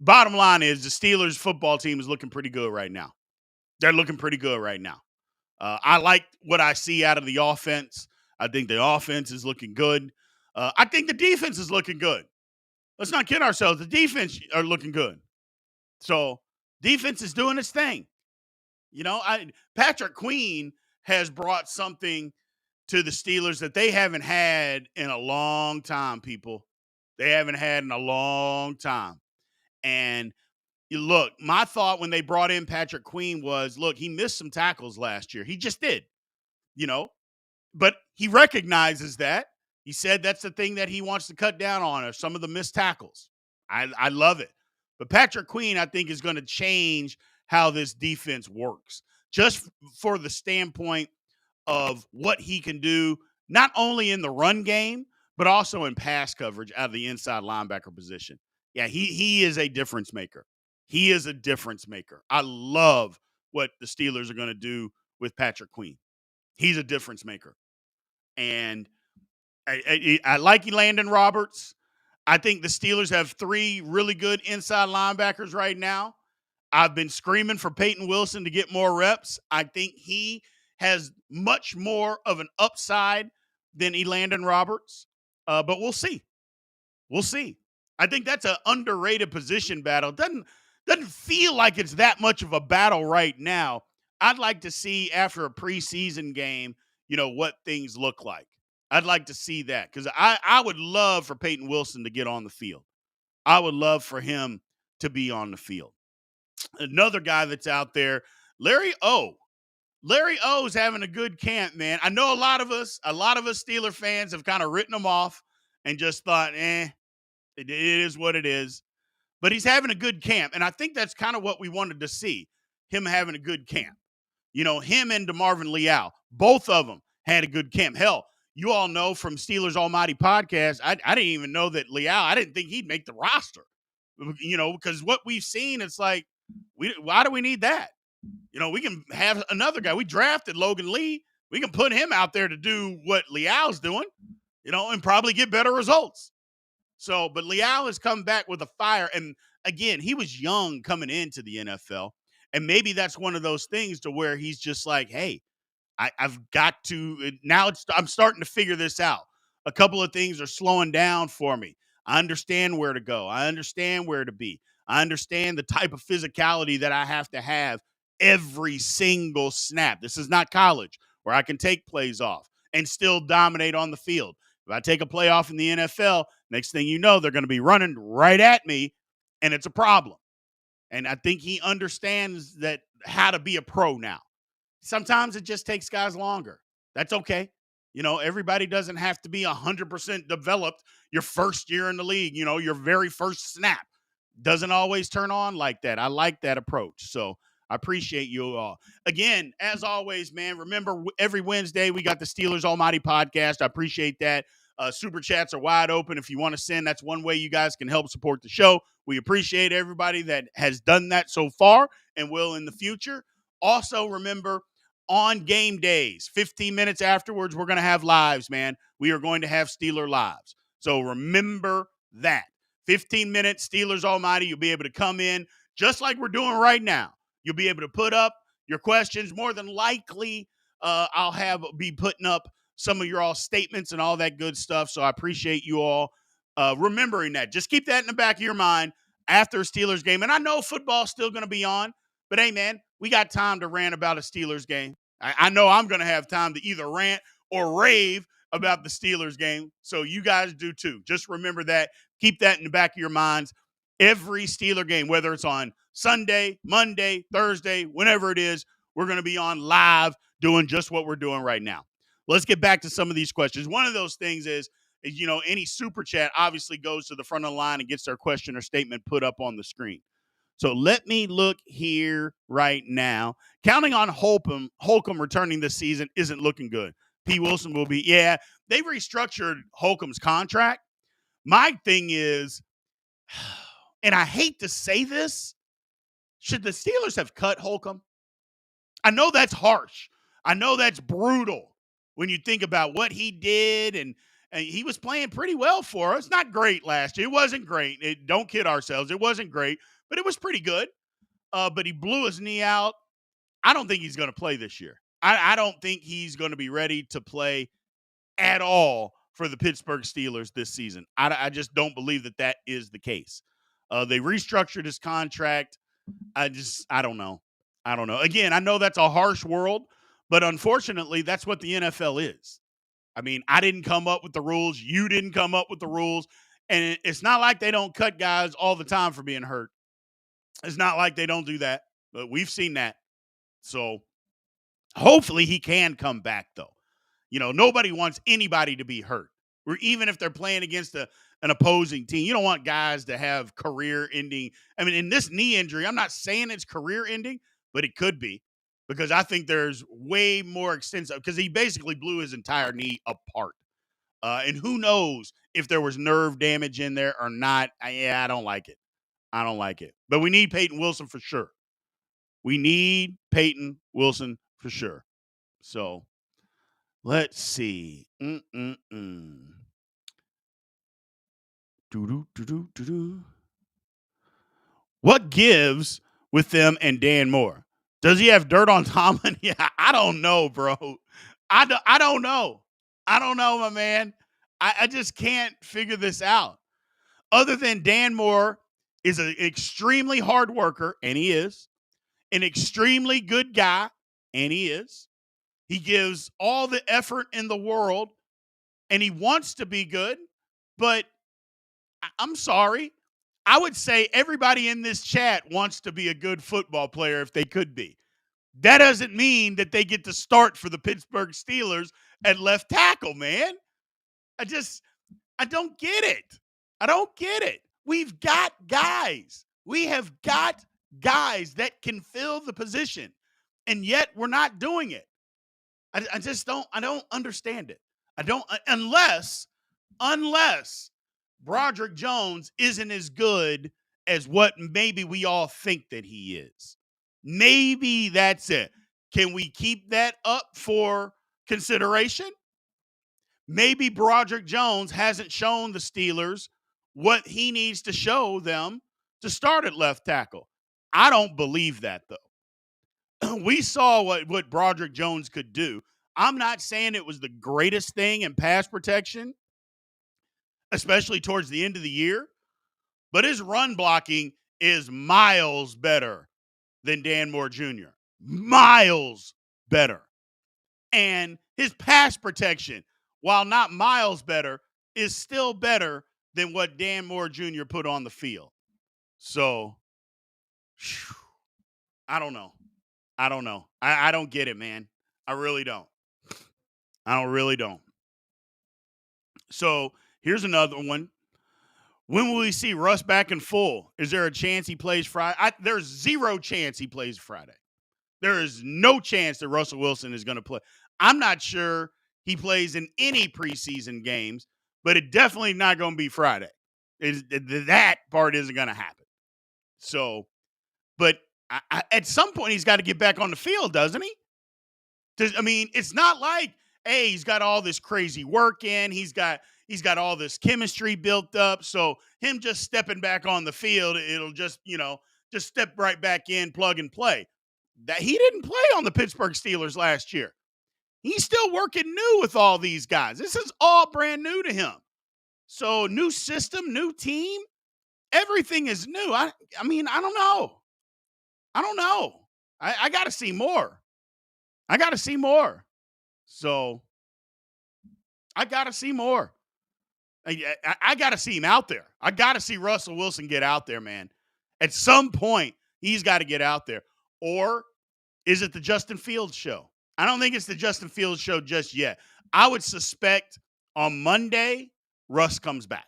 [SPEAKER 1] Bottom line is the Steelers football team is looking pretty good right now. They're looking pretty good right now. I like what I see out of the offense. I think the offense is looking good. I think the defense is looking good. Let's not kid ourselves. The defense are looking good. So defense is doing its thing. Patrick Queen has brought something to the Steelers that they haven't had in a long time, people. They haven't had in a long time. And look, my thought when they brought in Patrick Queen was, look, he missed some tackles last year. He just did, but he recognizes that. He said that's the thing that he wants to cut down on are some of the missed tackles. I love it. But Patrick Queen, I think, is going to change how this defense works just for the standpoint of what he can do, not only in the run game, but also in pass coverage out of the inside linebacker position. Yeah, he is a difference maker. I love what the Steelers are going to do with Patrick Queen. He's a difference maker. And I like Landon Roberts. I think the Steelers have 3 really good inside linebackers right now. I've been screaming for Peyton Wilson to get more reps. I think he has much more of an upside than Landon Roberts. But we'll see. I think that's an underrated position battle. Doesn't feel like it's that much of a battle right now. I'd like to see after a preseason game, what things look like. I'd like to see that because I would love for Peyton Wilson to get on the field. I would love for him to be on the field. Another guy that's out there, Larry O. Larry O's having a good camp, man. I know a lot of us Steeler fans have kind of written him off and just thought, it is what it is. But he's having a good camp. And I think that's kind of what we wanted to see, him having a good camp. Him and DeMarvin Leal, both of them had a good camp. Hell, you all know from Steelers Almighty podcast, I didn't even know that Leal, I didn't think he'd make the roster. Because what we've seen, it's like, why do we need that? We can have another guy. We drafted Logan Lee. We can put him out there to do what Leal's doing, and probably get better results. So, but Leal has come back with a fire. And again, he was young coming into the NFL. And maybe that's one of those things to where he's just like, hey, I've got to now. I'm starting to figure this out. A couple of things are slowing down for me. I understand where to go. I understand where to be. I understand the type of physicality that I have to have every single snap. This is not college where I can take plays off and still dominate on the field. If I take a play off in the NFL, next thing you know, they're going to be running right at me, and it's a problem. And I think he understands that how to be a pro now. Sometimes it just takes guys longer. That's okay. Everybody doesn't have to be 100% developed your first year in the league, your very first snap. Doesn't always turn on like that. I like that approach. So I appreciate you all. Again, as always, man, remember every Wednesday we got the Steelers Almighty podcast. I appreciate that. Super chats are wide open. If you want to send, that's one way you guys can help support the show. We appreciate everybody that has done that so far and will in the future. Also, remember, on game days, 15 minutes afterwards, we're going to have lives, man. We are going to have Steeler lives. So remember that. 15 minutes, Steelers Almighty. You'll be able to come in just like we're doing right now. You'll be able to put up your questions. More than likely, I'll be putting up some of your all statements and all that good stuff. So I appreciate you all remembering that. Just keep that in the back of your mind after a Steelers game. And I know football's still going to be on, but hey, man, we got time to rant about a Steelers game. I know I'm going to have time to either rant or rave about the Steelers game. So you guys do too. Just remember that. Keep that in the back of your minds. Every Steeler game, whether it's on Sunday, Monday, Thursday, whenever it is, we're going to be on live doing just what we're doing right now. Let's get back to some of these questions. One of those things is any super chat obviously goes to the front of the line and gets their question or statement put up on the screen. So let me look here right now. Counting on Holcomb returning this season isn't looking good. P. Wilson will be, they've restructured Holcomb's contract. My thing is, and I hate to say this, should the Steelers have cut Holcomb? I know that's harsh. I know that's brutal when you think about what he did, and he was playing pretty well for us. Not great last year. It wasn't great. Don't kid ourselves. It wasn't great, but it was pretty good. But he blew his knee out. I don't think he's going to play this year. I don't think he's going to be ready to play at all for the Pittsburgh Steelers this season. I just don't believe that is the case. They restructured his contract. I don't know. Again, I know that's a harsh world, but unfortunately, that's what the NFL is. I mean, I didn't come up with the rules. You didn't come up with the rules. And it's not like they don't cut guys all the time for being hurt. It's not like they don't do that, but we've seen that. So hopefully he can come back, though. Nobody wants anybody to be hurt. Or even if they're playing against an opposing team, you don't want guys to have career ending. I mean, in this knee injury, I'm not saying it's career ending, but it could be, because I think there's way more extensive, because he basically blew his entire knee apart. And who knows if there was nerve damage in there or not. I don't like it. I don't like it. But we need Peyton Wilson for sure. We need Peyton Wilson for sure. So let's see. What gives with them and Dan Moore? Does he have dirt on Tomlin? Yeah, I don't know, bro. I don't know. I don't know, my man. I just can't figure this out. Other than Dan Moore is an extremely hard worker, and he is. An extremely good guy, and he is. He gives all the effort in the world, and he wants to be good, but I'm sorry. I would say everybody in this chat wants to be a good football player if they could be. That doesn't mean that they get to start for the Pittsburgh Steelers at left tackle, man. I just, I don't get it. I don't get it. We've got guys. We have got guys that can fill the position, and yet we're not doing it. I just don't. I don't understand it. I don't unless Broderick Jones isn't as good as what maybe we all think that he is. Maybe that's it. Can we keep that up for consideration? Maybe Broderick Jones hasn't shown the Steelers what he needs to show them to start at left tackle. I don't believe that, though. We saw what Broderick Jones could do. I'm not saying it was the greatest thing in pass protection, especially towards the end of the year, but his run blocking is miles better than Dan Moore Jr. Miles better. And his pass protection, while not miles better, is still better than what Dan Moore Jr. put on the field. So, I don't know. I don't get it, man. I really don't. Really don't. So, here's another one. When will we see Russ back in full? Is there a chance he plays Friday? There's zero chance he plays Friday. There is no chance that Russell Wilson is going to play. I'm not sure he plays in any preseason games, but it definitely not going to be Friday. That part isn't going to happen. So, but at some point he's got to get back on the field, doesn't he? It's not like, hey, he's got all this crazy work in. He's got all this chemistry built up. So him just stepping back on the field, it'll just step right back in, plug and play. That he didn't play on the Pittsburgh Steelers last year. He's still working new with all these guys. This is all brand new to him. So new system, new team, everything is new. I don't know. I got to see more. So I got to see more. I got to see him out there. I got to see Russell Wilson get out there, man. At some point, he's got to get out there. Or is it the Justin Fields show? I don't think it's the Justin Fields show just yet. I would suspect on Monday, Russ comes back.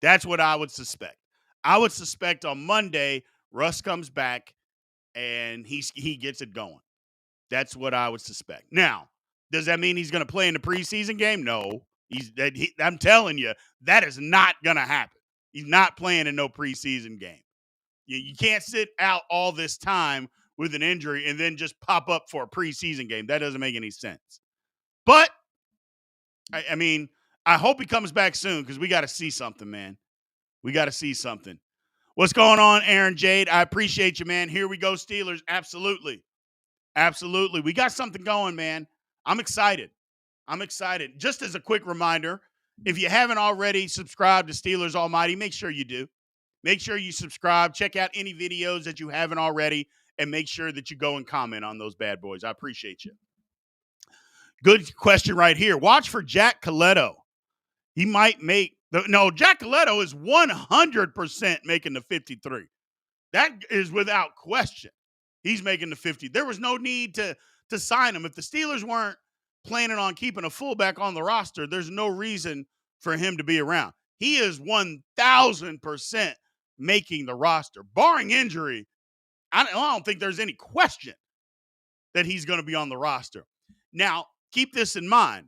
[SPEAKER 1] That's what I would suspect. I would suspect on Monday, Russ comes back and he gets it going. That's what I would suspect. Now, does that mean he's going to play in the preseason game? No. I'm telling you, that is not going to happen. He's not playing in no preseason game. You can't sit out all this time with an injury and then just pop up for a preseason game. That doesn't make any sense. But, I hope he comes back soon because we got to see something, man. We got to see something. What's going on, Aaron Jade? I appreciate you, man. Here we go, Steelers. Absolutely. We got something going, man. I'm excited. Just as a quick reminder, if you haven't already subscribed to Steelers Almighty, make sure you do. Make sure you subscribe. Check out any videos that you haven't already, and make sure that you go and comment on those bad boys. I appreciate you. Good question right here. Watch for Jack Coletto. He might make Jack Coletto is 100% making the 53. That is without question. He's making the 50. There was no need to sign him. If the Steelers weren't planning on keeping a fullback on the roster, there's no reason for him to be around. He is 1,000% making the roster. Barring injury, I don't think there's any question that he's going to be on the roster. Now, keep this in mind.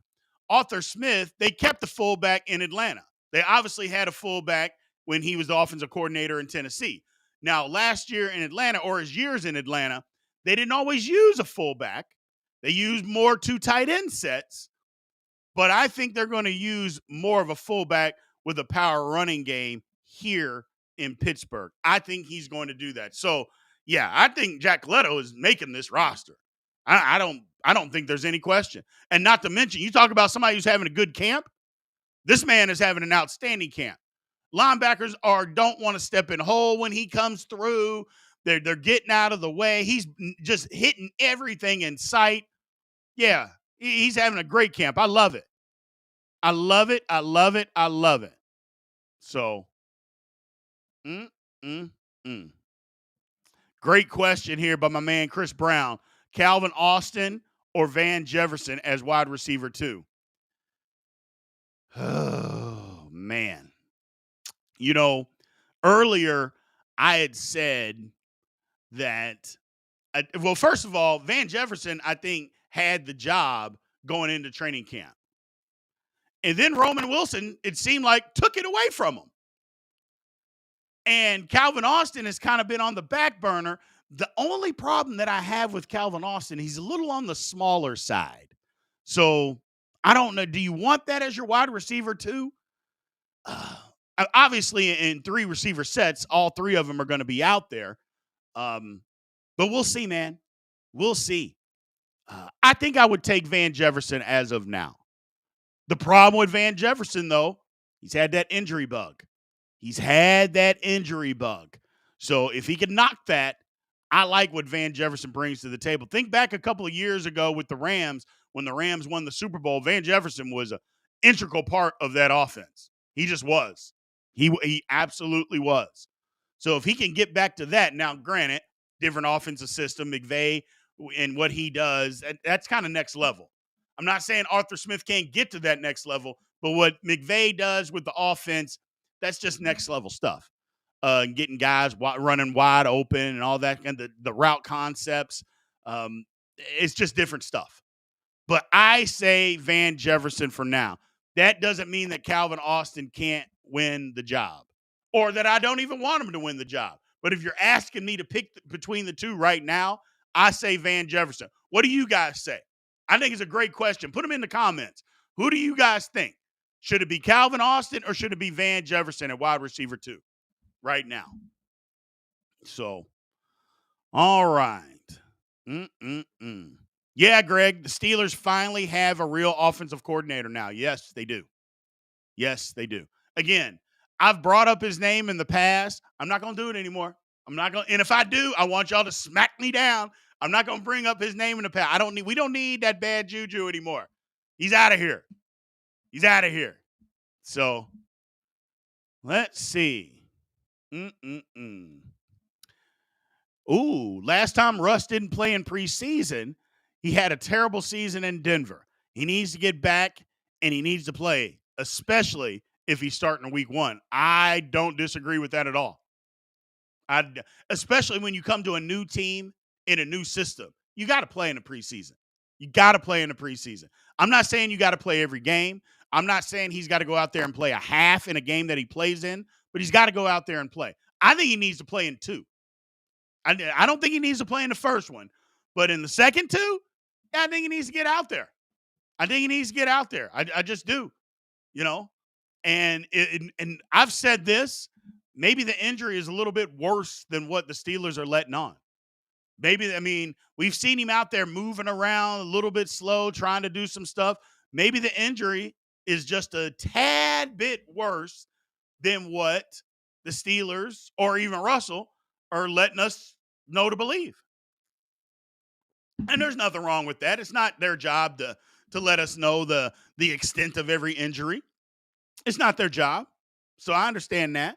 [SPEAKER 1] Arthur Smith, they kept the fullback in Atlanta. They obviously had a fullback when he was the offensive coordinator in Tennessee. Now, last year in Atlanta, or his years in Atlanta, they didn't always use a fullback. They used more two tight end sets. But I think they're going to use more of a fullback with a power running game here in Pittsburgh. I think he's going to do that. So, yeah, I think Jack Coletto is making this roster. I don't think there's any question. And not to mention, you talk about somebody who's having a good camp. This man is having an outstanding camp. Linebackers don't want to step in hole when he comes through. They're getting out of the way. He's just hitting everything in sight. Yeah, he's having a great camp. I love it. So Mm, mm, mm. Great question here by my man Chris Brown. Calvin Austin or Van Jefferson as wide receiver two? Oh, man. You know, earlier I had said that, well, first of all, Van Jefferson, I think, had the job going into training camp. And then Roman Wilson, it seemed like, took it away from him. And Calvin Austin has kind of been on the back burner. The only problem that I have with Calvin Austin, he's a little on the smaller side. So I don't know. Do you want that as your wide receiver too? Uh, Obviously, in three receiver sets, all three of them are going to be out there. Um, but we'll see, man. We'll see. I think I would take Van Jefferson as of now. The problem with Van Jefferson, though, he's had that injury bug. He's had that injury bug. So if he can knock that, I like what Van Jefferson brings to the table. Think back a couple of years ago with the Rams when the Rams won the Super Bowl. Van Jefferson was an integral part of that offense. He just was. He absolutely was. So if he can get back to that, now granted, different offensive system, McVay and what he does, that's kind of next level. I'm not saying Arthur Smith can't get to that next level, but what McVay does with the offense, that's just next level stuff. Getting guys running wide open and all that, and the route concepts. It's just different stuff. But I say Van Jefferson for now. That doesn't mean that Calvin Austin can't win the job or that I don't even want him to win the job. But if you're asking me to pick between the two right now, I say Van Jefferson. What do you guys say? I think it's a great question. Put them in the comments. Who do you guys think? Should it be Calvin Austin or should it be Van Jefferson at wide receiver two right now? So, all right. Mm-mm-mm. Yeah, Greg, the Steelers finally have a real offensive coordinator now. Yes, they do. Yes, they do. Again, I've brought up his name in the past. I'm not going to do it anymore. I'm not going to. And if I do, I want y'all to smack me down. I'm not going to bring up his name in the past. We don't need that bad juju anymore. He's out of here. He's out of here. So, let's see. Mm-mm-mm. Ooh, last time Russ didn't play in preseason, he had a terrible season in Denver. He needs to get back and he needs to play, especially if he's starting week one. I don't disagree with that at all. Especially when you come to a new team in a new system. You got to play in the preseason. You got to play in the preseason. I'm not saying you got to play every game. I'm not saying he's got to go out there and play a half in a game that he plays in, but he's got to go out there and play. I think he needs to play in two. I don't think he needs to play in the first one, but in the second two, yeah, I think he needs to get out there. I think he needs to get out there. I just do, you know. And I've said this. Maybe the injury is a little bit worse than what the Steelers are letting on. Maybe, I mean, we've seen him out there moving around a little bit slow, trying to do some stuff. Maybe the injury is just a tad bit worse than what the Steelers or even Russell are letting us know to believe. And there's nothing wrong with that. It's not their job to let us know the extent of every injury. It's not their job. So I understand that.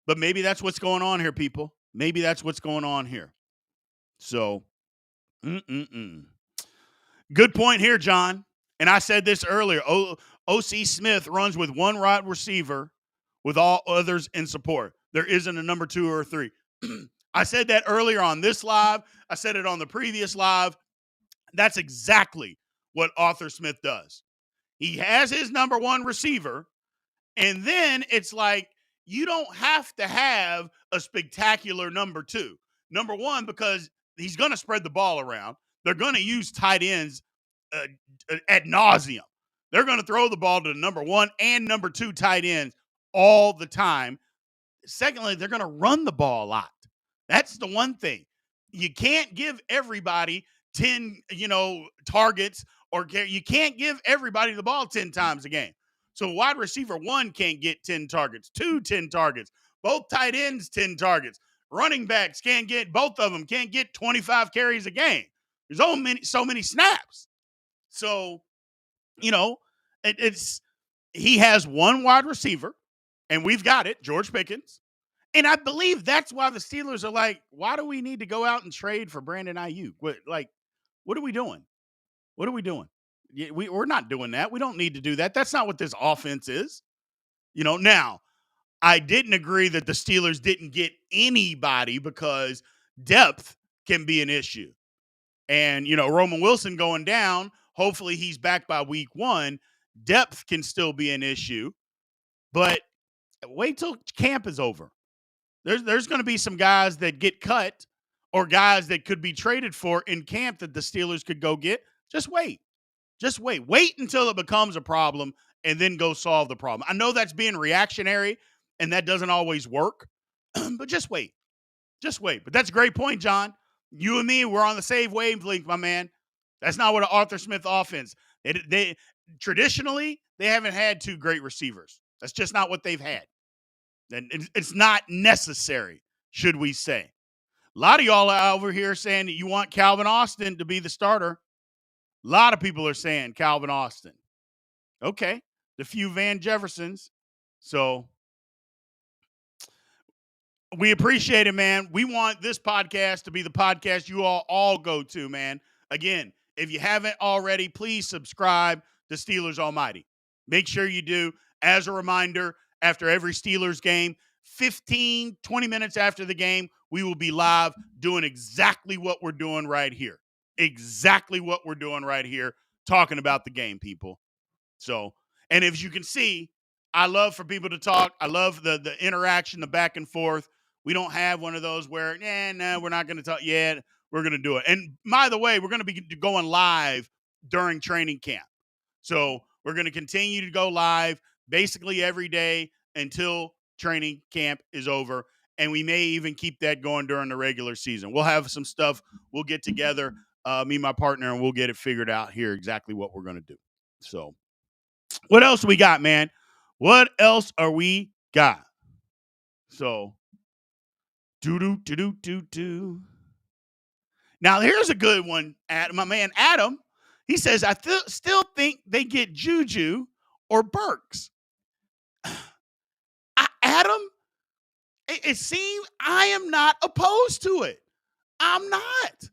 [SPEAKER 1] But maybe that's what's going on here, people. Maybe that's what's going on here. So, good point here, John. And I said this earlier. O.C. Smith runs with one wide receiver with all others in support. There isn't a number two or a three. I said that earlier on this live. I said it on the previous live. That's exactly what Arthur Smith does. He has his number one receiver, and then it's like you don't have to have a spectacular number two. Number one, because he's going to spread the ball around. They're going to use tight ends ad nauseum. They're going to throw the ball to the number one and number two tight ends all the time. Secondly, they're going to run the ball a lot. That's the one thing. You can't give everybody 10, targets, or you can't give everybody the ball 10 times a game. So wide receiver one can't get 10 targets, 10 targets, both tight ends 10 targets. Running backs can't get, both of them can't get 25 carries a game. There's so many snaps. So, it's he has one wide receiver, and we've got it, George Pickens. And I believe that's why the Steelers are like, why do we need to go out and trade for Brandon Ayuk? What are we doing? What are we doing? We're not doing that. We don't need to do that. That's not what this offense is. Now, I didn't agree that the Steelers didn't get anybody because depth can be an issue. And, Roman Wilson going down, hopefully he's back by week 1. Depth can still be an issue. But wait till camp is over. There's going to be some guys that get cut or guys that could be traded for in camp that the Steelers could go get. Just wait. Just wait. Wait until it becomes a problem and then go solve the problem. I know that's being reactionary and that doesn't always work, but just wait. Just wait. But that's a great point, John. You and me, we're on the same wavelength, my man. That's not what an Arthur Smith offense. They traditionally, they haven't had 2 great receivers. That's just not what they've had. And it's not necessary, should we say. A lot of y'all are over here saying that you want Calvin Austin to be the starter. A lot of people are saying Calvin Austin. Okay. The few Van Jeffersons. So we appreciate it, man. We want this podcast to be the podcast you all go to, man. Again, if you haven't already, please subscribe to Steelers Almighty. Make sure you do. As a reminder, after every Steelers game, 15, 20 minutes after the game, we will be live doing exactly what we're doing right here. Exactly what we're doing right here, talking about the game, people. So, and as you can see, I love for people to talk. I love the interaction, the back and forth. We don't have one of those where, no, we're not going to talk. Yeah, we're going to do it. And by the way, we're going to be going live during training camp. So we're going to continue to go live basically every day until training camp is over. And we may even keep that going during the regular season. We'll have some stuff. We'll get together, me and my partner, and we'll get it figured out here exactly what we're going to do. So what else we got, man? What else are we got? So, do. Now, here's a good one. My man Adam, he says, I still think they get Juju or Burks. Adam, it seems I am not opposed to it. I'm not.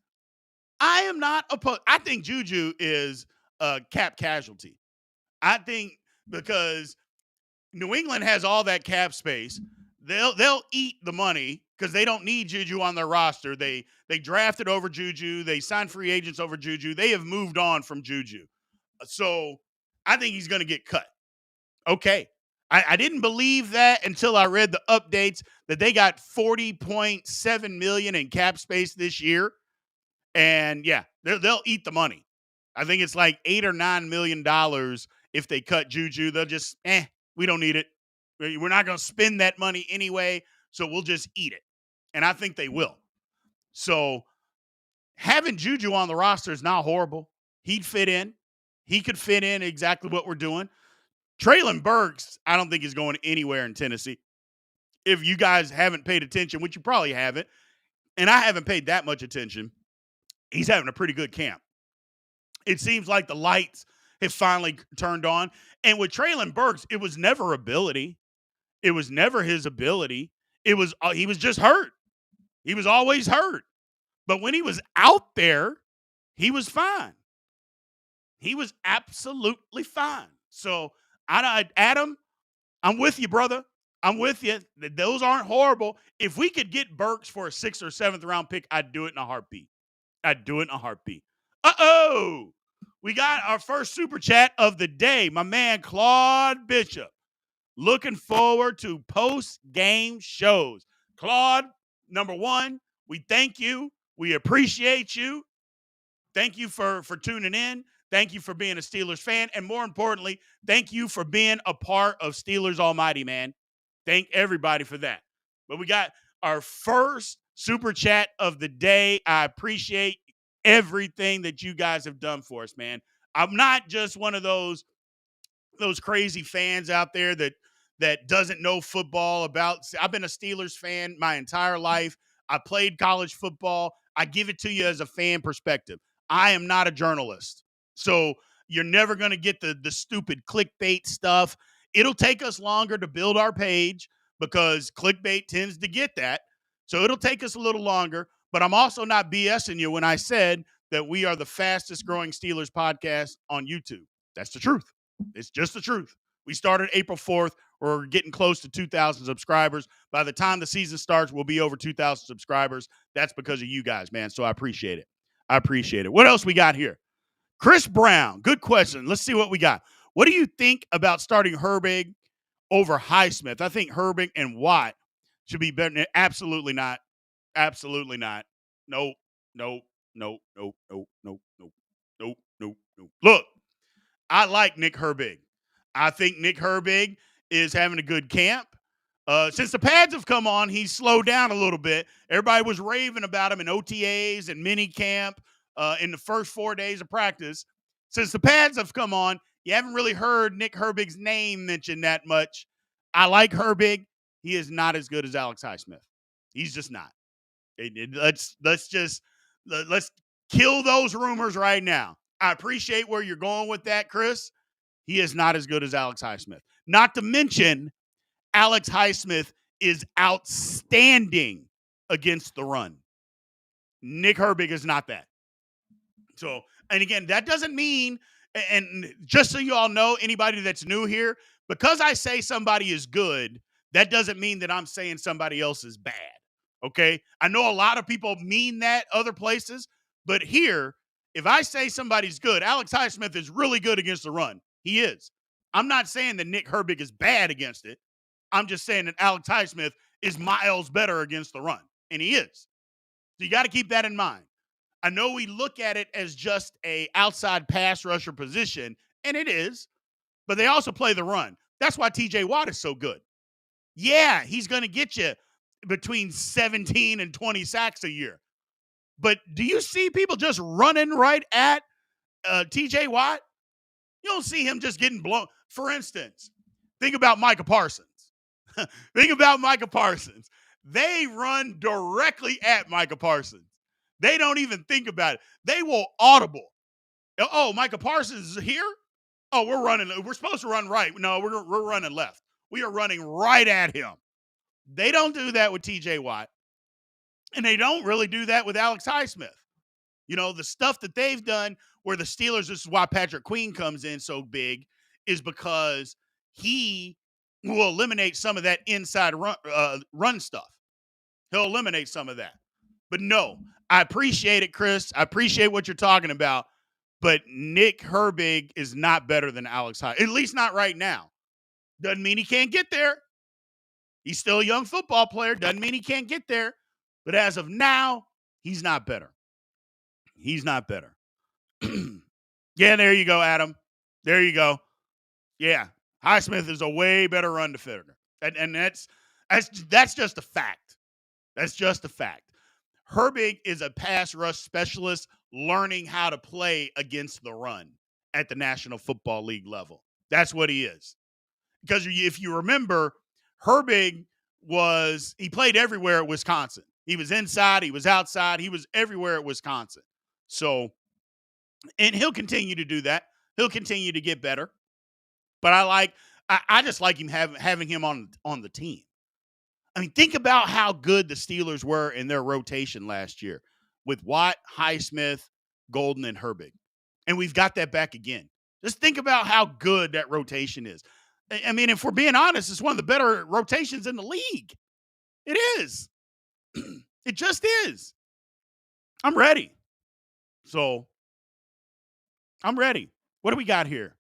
[SPEAKER 1] I am not opposed. I think Juju is a cap casualty. I think because New England has all that cap space. They'll eat the money because they don't need Juju on their roster. They drafted over Juju. They signed free agents over Juju. They have moved on from Juju. So I think he's going to get cut. Okay. I didn't believe that until I read the updates that they got $40.7 million in cap space this year. And yeah, they'll eat the money. I think it's like $8 or $9 million if they cut Juju. They'll just, we don't need it. We're not going to spend that money anyway, so we'll just eat it. And I think they will. So having Juju on the roster is not horrible. He'd fit in. He could fit in exactly what we're doing. Treylon Burks, I don't think is going anywhere in Tennessee. If you guys haven't paid attention, which you probably haven't, and I haven't paid that much attention, he's having a pretty good camp. It seems like the lights have finally turned on. And with Treylon Burks, it was never ability. It was never his ability. It was he was just hurt. He was always hurt. But when he was out there, he was fine. He was absolutely fine. So, Adam, I'm with you, brother. I'm with you. Those aren't horrible. If we could get Burks for a 6th or 7th round pick, I'd do it in a heartbeat. Uh-oh. We got our first super chat of the day. My man, Claude Bishop. Looking forward to post-game shows. Claude, number one, we thank you. We appreciate you. Thank you for tuning in. Thank you for being a Steelers fan. And more importantly, thank you for being a part of Steelers Almighty, man. Thank everybody for that. But we got our first super chat of the day. I appreciate everything that you guys have done for us, man. I'm not just one of those crazy fans out there that doesn't know football about. I've been a Steelers fan my entire life. I played college football. I give it to you as a fan perspective. I am not a journalist. So you're never going to get the stupid clickbait stuff. It'll take us longer to build our page, because clickbait tends to get that. So it'll take us a little longer, but I'm also not BSing you when I said that we are the fastest growing Steelers podcast on YouTube. That's the truth. It's just the truth. We started April 4th. We're getting close to 2,000 subscribers. By the time the season starts, we'll be over 2,000 subscribers. That's because of you guys, man. So I appreciate it. I appreciate it. What else we got here? Chris Brown. Good question. Let's see what we got. What do you think about starting Herbig over Highsmith? I think Herbig and Watt should be better. Absolutely not. Absolutely not. Nope. Nope. Nope. Nope. Nope. Nope. Nope. Nope. Nope. Nope. Look, I like Nick Herbig. I think Nick Herbig is having a good camp. Since the pads have come on, he's slowed down a little bit. Everybody was raving about him in OTAs and mini camp in the first 4 days of practice. Since the pads have come on, you haven't really heard Nick Herbig's name mentioned that much. I like Herbig. He is not as good as Alex Highsmith. He's just not. Let's kill those rumors right now. I appreciate where you're going with that, Chris. He is not as good as Alex Highsmith. Not to mention, Alex Highsmith is outstanding against the run. Nick Herbig is not that. So, and again, that doesn't mean, and just so you all know, anybody that's new here, because I say somebody is good, that doesn't mean that I'm saying somebody else is bad. Okay? I know a lot of people mean that other places, but here, if I say somebody's good, Alex Highsmith is really good against the run. He is. I'm not saying that Nick Herbig is bad against it. I'm just saying that Alex Highsmith is miles better against the run, and he is. So you got to keep that in mind. I know we look at it as just a outside pass rusher position, and it is, but they also play the run. That's why TJ Watt is so good. Yeah, he's going to get you between 17 and 20 sacks a year. But do you see people just running right at TJ Watt? You don't see him just getting blown. For instance, think about Micah Parsons. Think about Micah Parsons. They run directly at Micah Parsons. They don't even think about it. They will audible. Oh, Micah Parsons is here? Oh, we're running. We're supposed to run right. No, we're running left. We are running right at him. They don't do that with TJ Watt. And they don't really do that with Alex Highsmith. You know, the stuff that they've done where the Steelers, this is why Patrick Queen comes in so big, is because he will eliminate some of that inside run stuff. He'll eliminate some of that. But no, I appreciate it, Chris. I appreciate what you're talking about. But Nick Herbig is not better than Alex High, at least not right now. Doesn't mean he can't get there. He's still a young football player. Doesn't mean he can't get there. But as of now, he's not better. He's not better. Yeah, there you go, Adam. There you go. Yeah, Highsmith is a way better run defender. And that's just a fact. That's just a fact. Herbig is a pass rush specialist learning how to play against the run at the National Football League level. That's what he is. Because if you remember, Herbig he played everywhere at Wisconsin. He was inside, he was outside, he was everywhere at Wisconsin. So, and he'll continue to do that. He'll continue to get better. But I just like him having him on the team. I mean, think about how good the Steelers were in their rotation last year with Watt, Highsmith, Golden, and Herbig. And we've got that back again. Just think about how good that rotation is. I mean, if we're being honest, it's one of the better rotations in the league. It is. It just is. I'm ready. So, I'm ready. What do we got here?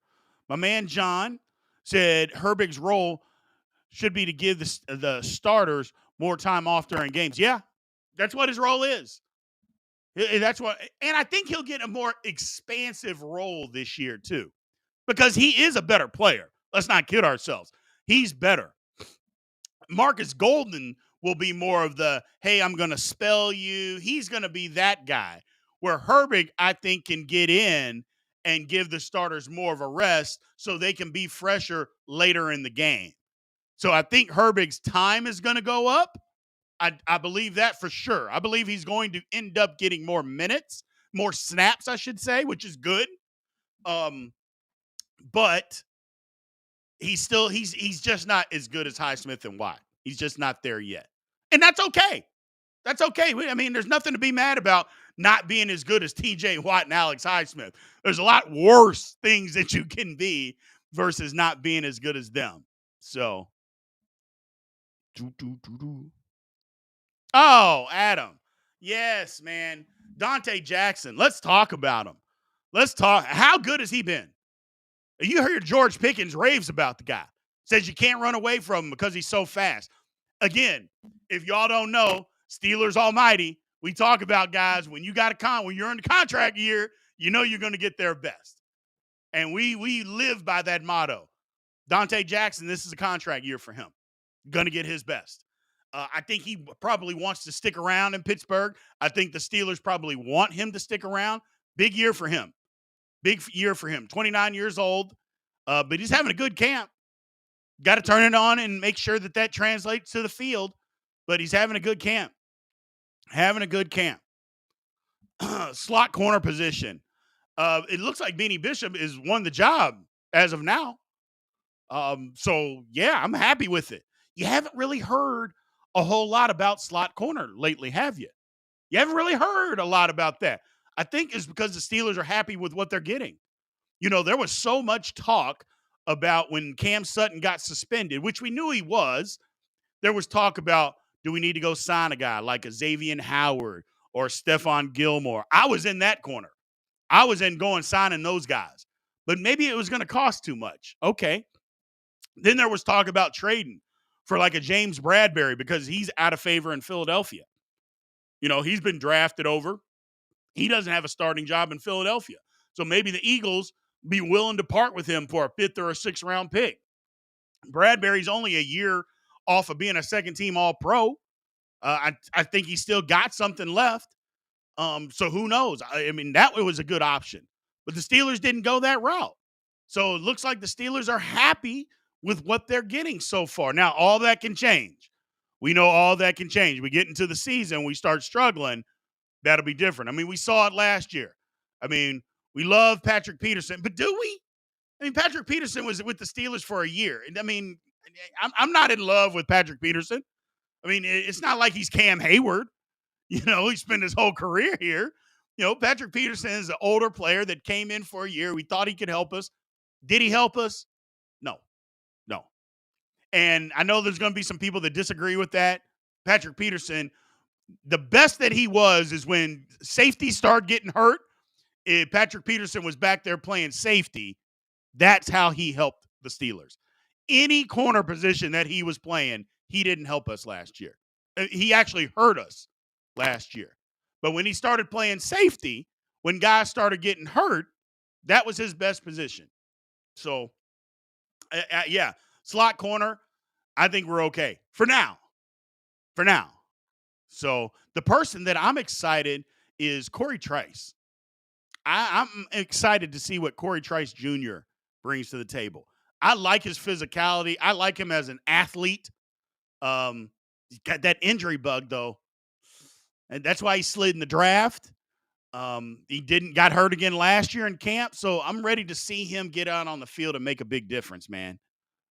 [SPEAKER 1] My man John said Herbig's role should be to give the starters more time off during games. Yeah, that's what his role is. That's what, and I think he'll get a more expansive role this year too, because he is a better player. Let's not kid ourselves. He's better. Marcus Golden will be more of the, hey, I'm going to spell you. He's going to be that guy. Where Herbig, I think, can get in and give the starters more of a rest so they can be fresher later in the game. So I think Herbig's time is going to go up. I believe that for sure. I believe he's going to end up getting more minutes, more snaps, I should say, which is good. But he's just not as good as Highsmith and Watt. He's just not there yet. And that's okay. That's okay. I mean, there's nothing to be mad about not being as good as TJ Watt and Alex Highsmith. There's a lot worse things that you can be versus not being as good as them. So, oh, Adam. Yes, man. Dante Jackson. Let's talk about him. Let's talk. How good has he been? You heard George Pickens raves about the guy. Says you can't run away from him because he's so fast. Again, if y'all don't know, Steelers Almighty, we talk about guys when you got when you're in the contract year, you know you're going to get their best. And we live by that motto. Dante Jackson, this is a contract year for him. Going to get his best. I think he probably wants to stick around in Pittsburgh. I think the Steelers probably want him to stick around. Big year for him. Big year for him. 29 years old, but he's having a good camp. Got to turn it on and make sure that translates to the field. But he's having a good camp. Having a good camp. Slot corner position. It looks like Beanie Bishop is won the job as of now. So, yeah, I'm happy with it. You haven't really heard a whole lot about slot corner lately, have you? You haven't really heard a lot about that. I think it's because the Steelers are happy with what they're getting. You know, there was so much talk about when Cam Sutton got suspended, which we knew he was. There was talk about, do we need to go sign a guy like a Xavier Howard or Stephon Gilmore? I was in that corner. I was in going signing those guys. But maybe it was going to cost too much. Okay. Then there was talk about trading for like a James Bradbury because he's out of favor in Philadelphia. You know, he's been drafted over. He doesn't have a starting job in Philadelphia. So maybe the Eagles be willing to part with him for a 5th or a 6th round pick. Bradbury's only a year off of being a second-team All-Pro. I think he's still got something left. So who knows? I mean, that was a good option. But the Steelers didn't go that route. So it looks like the Steelers are happy with what they're getting so far. Now, all that can change. We know all that can change. We get into the season, we start struggling. That'll be different. I mean, we saw it last year. I mean, we love Patrick Peterson, but do we? I mean, Patrick Peterson was with the Steelers for a year. And I mean, I'm not in love with Patrick Peterson. I mean, it's not like he's Cam Hayward. You know, he spent his whole career here. You know, Patrick Peterson is an older player that came in for a year. We thought he could help us. Did he help us? No, no. And I know there's going to be some people that disagree with that. Patrick Peterson, the best that he was is when safety started getting hurt. If Patrick Peterson was back there playing safety, that's how he helped the Steelers. Any corner position that he was playing, he didn't help us last year. He actually hurt us last year. But when he started playing safety, when guys started getting hurt, that was his best position. So, yeah, slot corner, I think we're okay for now. For now. So the person that I'm excited is Corey Trice. I'm excited to see what Corey Trice Jr. brings to the table. I like his physicality. I like him as an athlete. He's got that injury bug, though. And that's why he slid in the draft. He got hurt again last year in camp. So I'm ready to see him get out on the field and make a big difference, man.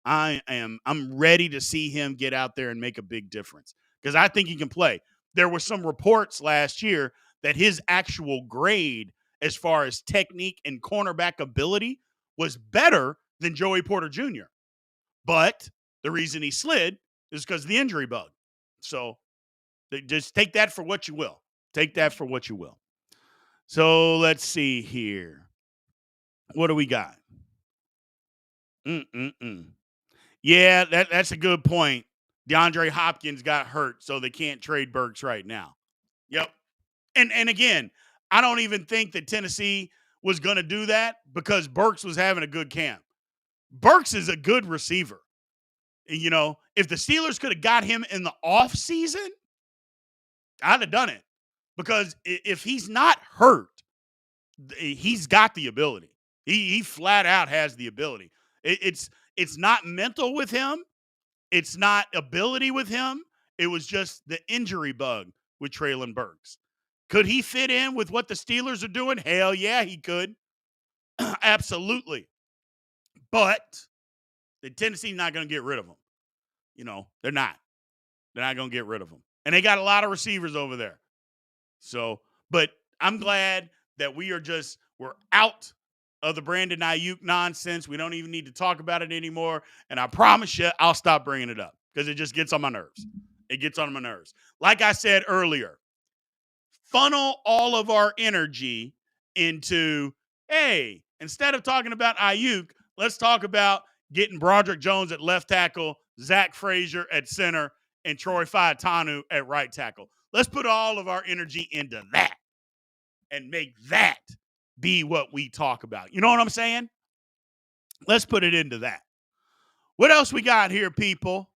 [SPEAKER 1] I'm ready to see him get out there and make a big difference because I think he can play. There were some reports last year that his actual grade as far as technique and cornerback ability was better than Joey Porter Jr. But the reason he slid is because of the injury bug. So just take that for what you will. Take that for what you will. So let's see here. What do we got? Yeah, that's a good point. DeAndre Hopkins got hurt, so they can't trade Burks right now. Yep. And again, I don't even think that Tennessee was going to do that because Burks was having a good camp. Burks is a good receiver. You know, if the Steelers could have got him in the offseason, I'd have done it. Because if he's not hurt, he's got the ability. He flat out has the ability. It's not mental with him. It's not ability with him. It was just the injury bug with Treylon Burks. Could he fit in with what the Steelers are doing? Hell yeah, he could. Absolutely. But the Tennessee's not going to get rid of him. You know, they're not. They're not going to get rid of him. And they got a lot of receivers over there. So, but I'm glad that we're out of the Brandon Ayuk nonsense. We don't even need to talk about it anymore. And I promise you, I'll stop bringing it up because it just gets on my nerves. It gets on my nerves. Like I said earlier, funnel all of our energy into, hey, instead of talking about Ayuk, let's talk about getting Broderick Jones at left tackle, Zach Frazier at center, and Troy Faetanu at right tackle. Let's put all of our energy into that and make that be what we talk about. You know what I'm saying? Let's put it into that. What else we got here, people?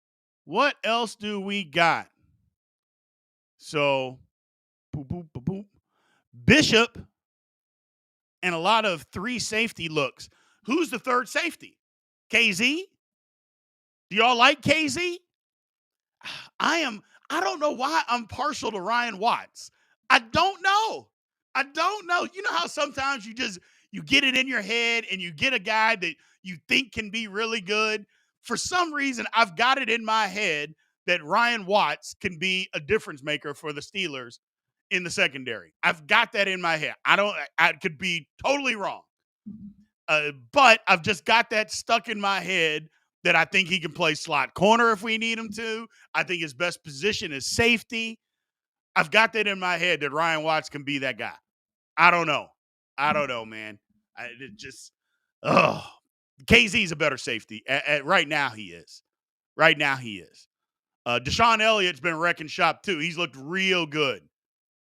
[SPEAKER 1] What else do we got? So, boop, boop, boop, boop. Bishop and a lot of three safety looks. Who's the third safety? KZ? Do y'all like KZ? I don't know why I'm partial to Ryan Watts. I don't know. You know how sometimes you get it in your head and you get a guy that you think can be really good. For some reason, I've got it in my head that Ryan Watts can be a difference maker for the Steelers in the secondary. I've got that in my head. I could be totally wrong. But I've just got that stuck in my head that I think he can play slot corner if we need him to. I think his best position is safety. I've got that in my head that Ryan Watts can be that guy. I don't know, man. Oh, KZ's a better safety. Right now, he is. Right now, he is. Deshaun Elliott's been wrecking shop, too. He's looked real good.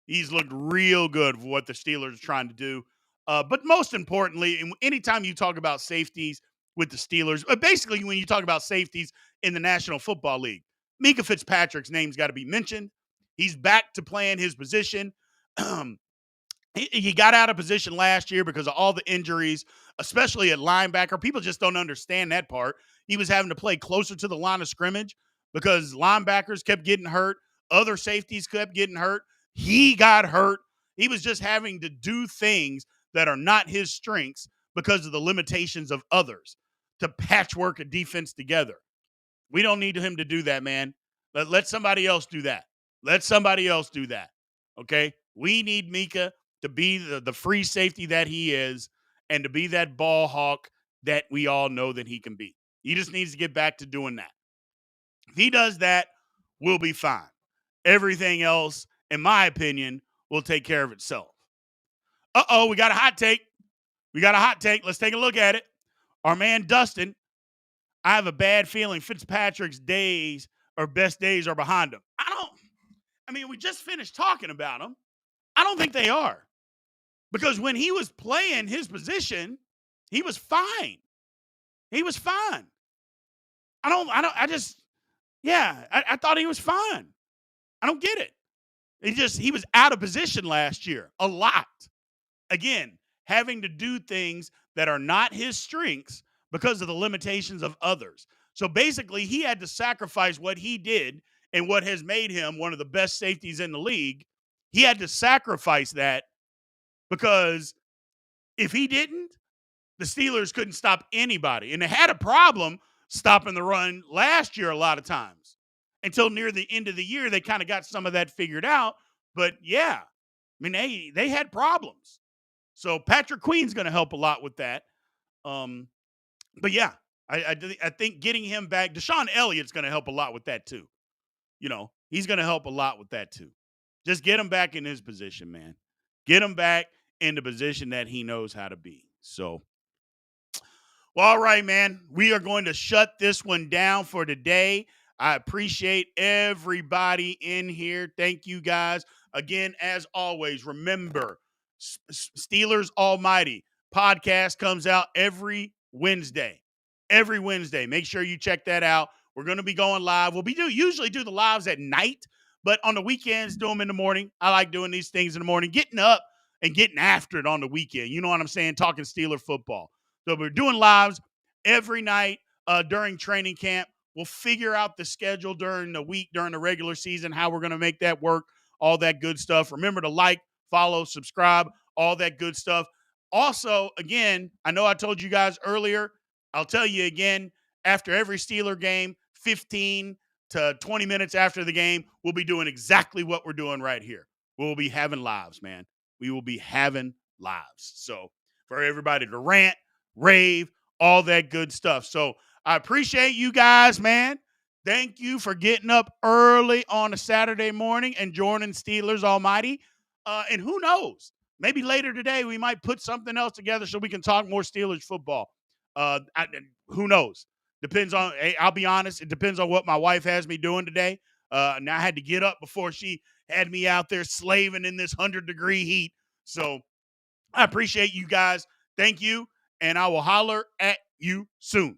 [SPEAKER 1] He's looked real good for what the Steelers are trying to do. But most importantly, anytime you talk about safeties with the Steelers, basically when you talk about safeties in the National Football League, Mika Fitzpatrick's name's got to be mentioned. He's back to playing his position. He got out of position last year because of all the injuries, especially at linebacker. People just don't understand that part. He was having to play closer to the line of scrimmage because linebackers kept getting hurt. Other safeties kept getting hurt. He got hurt. He was just having to do things that are not his strengths because of the limitations of others to patchwork a defense together. We don't need him to do that, man. Let somebody else do that. Let somebody else do that. Okay? We need Mika to be the free safety that he is and to be that ball hawk that we all know that he can be. He just needs to get back to doing that. If he does that, we'll be fine. Everything else, in my opinion, will take care of itself. We got a hot take. Let's take a look at it. Our man Dustin, I have a bad feeling Fitzpatrick's days or best days are behind him. We just finished talking about him. I don't think they are. Because when he was playing his position, he was fine. He was fine. I thought he was fine. I don't get it. He was out of position last year a lot. Again, having to do things that are not his strengths because of the limitations of others. So basically, he had to sacrifice what he did and what has made him one of the best safeties in the league. He had to sacrifice that because if he didn't, the Steelers couldn't stop anybody. And they had a problem stopping the run last year a lot of times. Until near the end of the year, they kind of got some of that figured out. But yeah, they had problems. So Patrick Queen's going to help a lot with that. But yeah, I think getting him back, Deshaun Elliott's going to help a lot with that too. He's going to help a lot with that too. Just get him back in his position, man. Get him back in the position that he knows how to be. So, well, all right, man. We are going to shut this one down for today. I appreciate everybody in here. Thank you, guys. Again, as always, remember, Steelers Almighty podcast comes out every Wednesday. Every Wednesday. Make sure you check that out. We're going to be going live. Usually do the lives at night, but on the weekends, do them in the morning. I like doing these things in the morning, getting up and getting after it on the weekend. You know what I'm saying? Talking Steeler football. So we're doing lives every night during training camp. We'll figure out the schedule during the week, during the regular season, how we're going to make that work, all that good stuff. Remember to like, follow, subscribe, all that good stuff. Also, again, I know I told you guys earlier, I'll tell you again, after every Steeler game, 15 to 20 minutes after the game, we'll be doing exactly what we're doing right here. We'll be having lives, man. We will be having lives. So for everybody to rant, rave, all that good stuff. So I appreciate you guys, man. Thank you for getting up early on a Saturday morning and joining Steelers Almighty. And who knows? Maybe later today we might put something else together so we can talk more Steelers football. Who knows? Depends on. Hey, I'll be honest. It depends on what my wife has me doing today. Now I had to get up before she had me out there slaving in this 100-degree heat. So I appreciate you guys. Thank you, and I will holler at you soon.